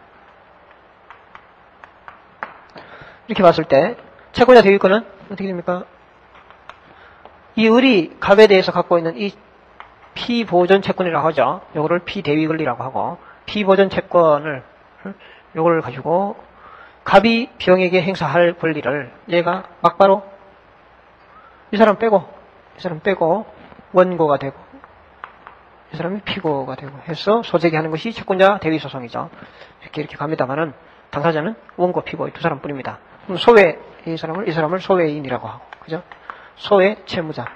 이렇게 봤을 때 채권자 대위권은 어떻게 됩니까? 이 을이 갑에 대해서 갖고 있는 이 피보전 채권이라고 하죠. 요거를 피대위 권리라고 하고, 피보전 채권을 요걸 가지고 갑이 병에게 행사할 권리를 얘가 막바로 이 사람 빼고 원고가 되고 이 사람이 피고가 되고 해서 소재기하는 것이 채권자 대위 소송이죠. 이렇게 갑니다만은 당사자는 원고 피고 두 사람뿐입니다. 그럼 소외 이 사람을 소외인이라고 하고, 그죠? 소외 채무자.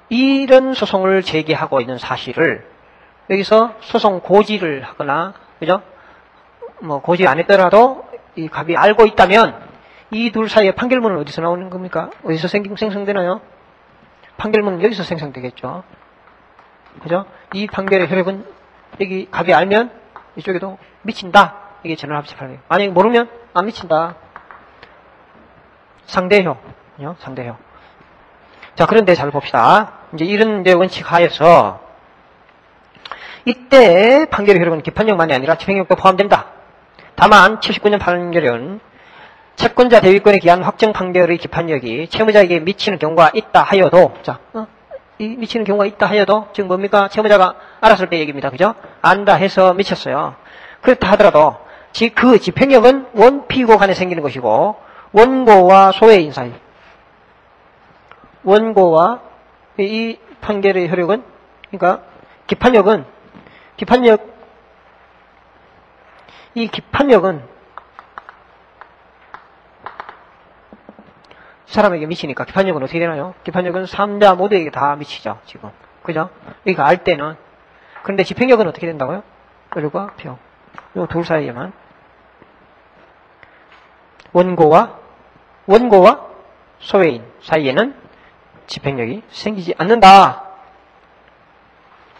이런 소송을 제기하고 있는 사실을 여기서 소송 고지를 하거나, 그죠? 뭐 고지 안 했더라도 이 갑이 알고 있다면 이 둘 사이의 판결문은 어디서 나오는 겁니까? 어디서 생성되나요? 판결문은 여기서 생성되겠죠. 그죠? 이 판결의 효력은 여기 갑이 알면 이쪽에도 미친다. 이게 전원합의체 판결이에요. 만약에 모르면 안 미친다. 상대효. 상대효. 자, 그런데 잘 봅시다. 이제 이런 데 원칙 하에서 이때 판결의 효력은 기판력만이 아니라 집행력도 포함된다. 다만 79년 판결은 채권자 대위권에 기한 확정 판결의 기판력이 채무자에게 미치는 경우가 있다 하여도, 이 미치는 경우가 있다 하여도, 지금 뭡니까? 채무자가 알았을 때 얘기입니다. 그죠? 안다 해서 미쳤어요. 그렇다 하더라도 그 집행력은 원피고 간에 생기는 것이고, 원고와 소외인 사이, 원고와 이 판결의 효력은, 그러니까 이 기판력은 사람에게 미치니까 기판력은 어떻게 되나요? 기판력은 3자 모두에게 다 미치죠, 지금. 그죠? 그러니까 알 때는. 그런데 집행력은 어떻게 된다고요? 을과 병. 요 둘 사이에만 원고와 소외인 사이에는 집행력이 생기지 않는다.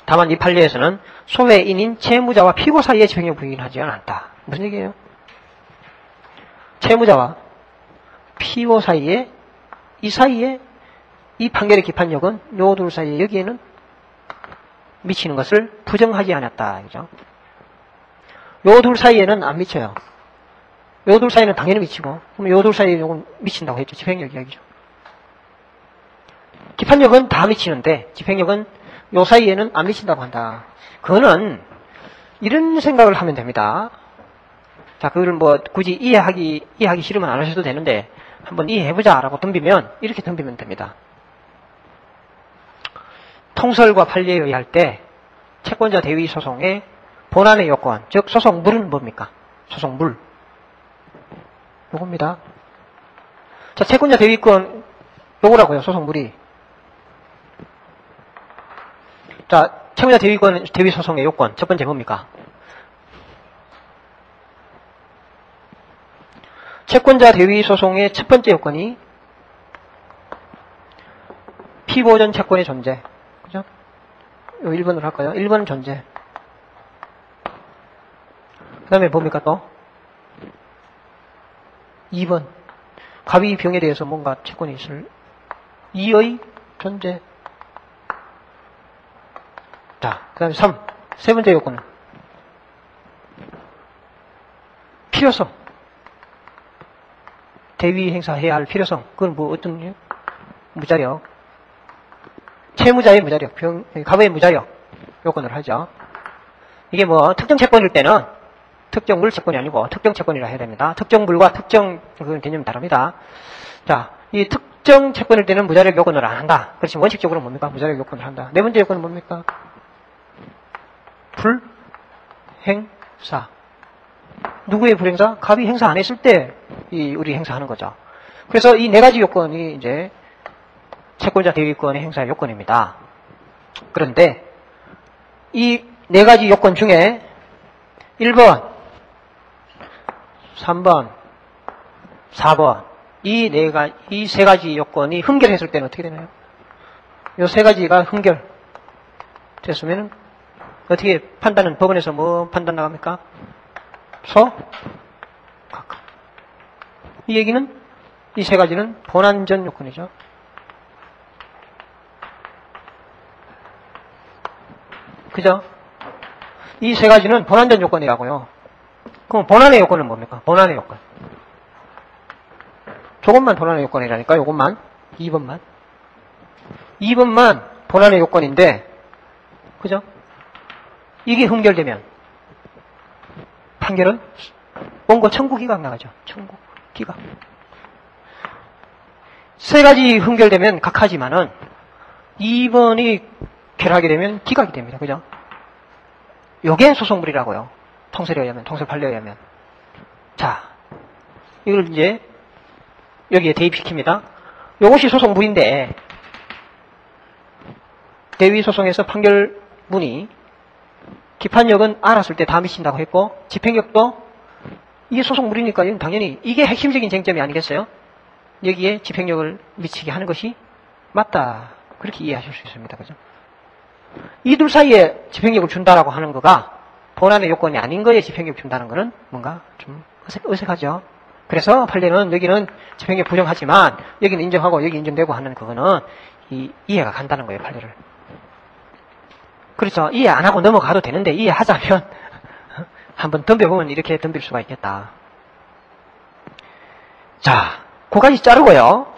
다만 이 판례에서는 소외인인 채무자와 피고 사이에 집행력 부인하지 않았다. 무슨 얘기예요? 채무자와 피고 사이에 이 판결의 기판력은 요 둘 사이에 여기에는 미치는 것을 부정하지 않았다. 그죠? 요 둘 사이에는 안 미쳐요. 요 둘 사이는 당연히 미치고, 그럼 요 둘 사이에 요건 미친다고 했죠. 집행력 이야기죠. 기판력은 다 미치는데, 집행력은 요 사이에는 안 미친다고 한다. 그거는 이런 생각을 하면 됩니다. 자, 그걸 뭐 굳이 이해하기 싫으면 안 하셔도 되는데, 한번 이해해보자라고 덤비면, 이렇게 덤비면 됩니다. 통설과 판례에 의할 때, 채권자 대위 소송의 본안의 요건, 즉 소송물은 뭡니까? 소송물. 요겁니다. 자, 채권자 대위권 요거라고요. 소송물이. 자, 채권자 대위 소송의 요건 첫 번째 뭡니까? 채권자 대위 소송의 첫 번째 요건이 피보전 채권의 존재. 그죠? 요 1번으로 할까요? 1번은 존재. 그 다음에 뭡니까 또? 2번. 가위 병에 대해서 뭔가 채권이 있을 이의 존재. 자, 그 다음에 3. 세 번째 요건은 필요성. 대위 행사해야 할 필요성. 그건 뭐 어떤 일? 무자력. 채무자의 무자력. 가부의 무자력. 요건을 하죠. 이게 뭐 특정 채권일 때는 특정물 채권이 아니고 특정 채권이라 해야 됩니다. 특정물과 특정 그 개념이 다릅니다. 자, 이 특정 채권일 때는 무자력 요건을 안 한다. 그렇지만 원칙적으로 뭡니까? 무자력 요건을 한다. 네 번째 요건은 뭡니까? 불행사. 누구의 불행사? 갑이 행사 안 했을 때 우리 행사하는 거죠. 그래서 이 네 가지 요건이 이제 채권자 대위권의 행사의 요건입니다. 그런데 이 네 가지 요건 중에 1번, 3번, 4번 이 세 가지 요건이 흠결했을 때는 어떻게 되나요? 이 세 가지가 흠결됐으면 어떻게 판단은 법원에서 뭐 판단 나갑니까? 각각. 이 얘기는 이 세 가지는 본안전 요건이죠. 그죠? 이 세 가지는 본안전 요건이라고요. 그럼 본안의 요건은 뭡니까? 본안의 요건. 조금만 본안의 요건이라니까, 요것만. 2번만. 2번만 본안의 요건인데, 그죠? 이게 흠결되면, 판결은 원고 청구 기각 나가죠. 청구 기각. 세 가지 흠결되면 각하지만은, 2번이 결하게 되면 기각이 됩니다. 그죠? 요게 소송물이라고요. 통설에 의하면, 통설 판례에 의하면. 자, 이걸 이제 여기에 대입시킵니다. 요것이 소송물인데 대위 소송에서 판결문이 기판력은 알았을 때 다 미친다고 했고 집행력도 이게 소송물이니까 당연히 이게 핵심적인 쟁점이 아니겠어요? 여기에 집행력을 미치게 하는 것이 맞다. 그렇게 이해하실 수 있습니다. 그죠? 이 둘 사이에 집행력을 준다라고 하는 거가 본안의 요건이 아닌 거에 집행력 준다는 거는 뭔가 좀 어색하죠. 그래서 판례는 여기는 집행력 부정하지만 여기는 인정하고 여기 인정되고 하는 그거는 이해가 간다는 거예요. 판례를. 그렇죠. 이해 안 하고 넘어가도 되는데 이해하자면 한번 덤벼보면 이렇게 덤빌 수가 있겠다. 자, 그까지 자르고요.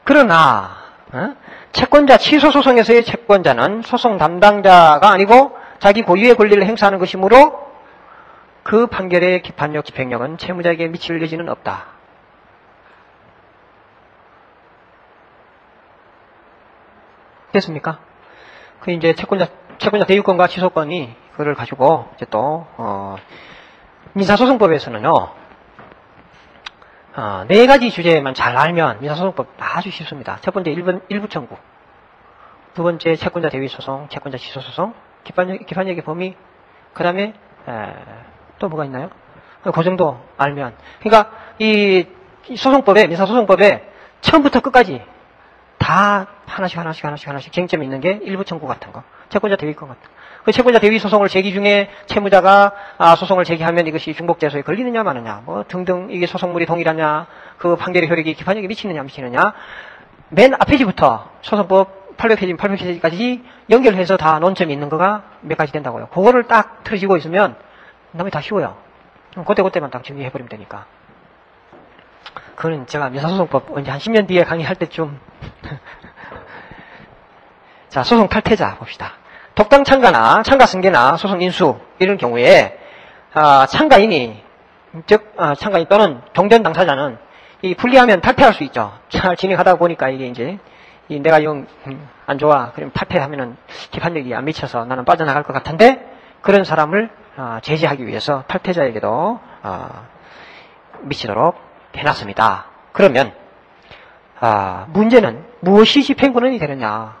그러나 채권자 취소소송에서의 채권자는 소송 담당자가 아니고 자기 고유의 권리를 행사하는 것이므로 그 판결의 기판력, 집행력은 채무자에게 미칠 여지는 없다. 됐습니까? 그 이제 채권자 대유권과 취소권이 그걸 가지고 이제 또 민사소송법에서는요. 네 가지 주제만 잘 알면 민사소송법 아주 쉽습니다. 첫 번째 일부 청구, 두 번째 채권자 대위 소송, 채권자 취소 소송, 기판력의 범위, 그 다음에 또 뭐가 있나요? 그 정도 알면. 그러니까 이 소송법에, 민사소송법에 처음부터 끝까지 다 하나씩 쟁점이 있는 게 일부 청구 같은 거. 채권자 대위권 같은 거. 그 채권자 대위 소송을 제기 중에 채무자가 소송을 제기하면 이것이 중복재소에 걸리느냐 마느냐 뭐 등등 이게 소송물이 동일하냐 그 판결의 효력이 기판력에 미치느냐 맨 앞페이지부터 소송법 800페이지, 800페이지까지 연결해서 다 논점이 있는 거가 몇 가지 된다고요. 그거를 딱 틀어지고 있으면 남이 다 쉬워요. 그때만 딱 정리해버리면 되니까. 그거는 제가 민사소송법 언제 한 10년 뒤에 강의할 때쯤. 자, 소송 탈퇴자 봅시다. 독당 참가나 참가 승계나 소송 인수 이런 경우에 참가인이 즉 참가인 또는 동전 당사자는 이 불리하면 탈퇴할 수 있죠. 잘 진행하다 보니까 이게 이제 내가 영 안 좋아 그럼 탈퇴하면은 기판력이 안 미쳐서 나는 빠져나갈 것 같은데 그런 사람을 제지하기 위해서 탈퇴자에게도 미치도록 해놨습니다. 그러면 문제는 무엇이 집행권한이 되느냐?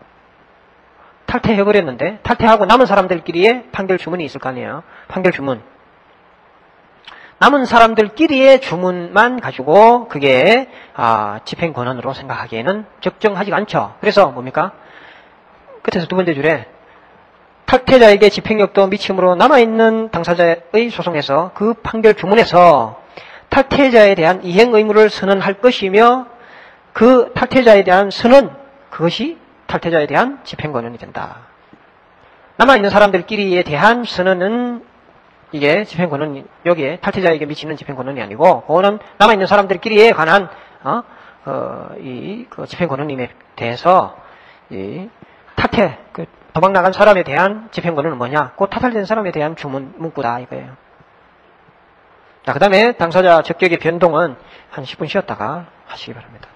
탈퇴해버렸는데 탈퇴하고 남은 사람들끼리의 판결 주문이 있을 거 아니에요. 판결 주문. 남은 사람들끼리의 주문만 가지고 그게 집행권한으로 생각하기에는 적정하지가 않죠. 그래서 뭡니까? 끝에서 두 번째 줄에 탈퇴자에게 집행력도 미침으로 남아있는 당사자의 소송에서 그 판결 주문에서 탈퇴자에 대한 이행 의무를 선언할 것이며 그 탈퇴자에 대한 선언 그것이 탈퇴자에 대한 집행권한이 된다. 남아있는 사람들끼리에 대한 선언은 이게 집행권한 여기에 탈퇴자에게 미치는 집행권한이 아니고 그거는 남아있는 사람들끼리에 관한 그 집행권한임에 대해서 이 탈퇴 도망 나간 사람에 대한 집행권한은 뭐냐? 그 타살된 사람에 대한 주문 문구다 이거예요. 자, 그 다음에 당사자 적격의 변동은 한 10분 쉬었다가 하시기 바랍니다.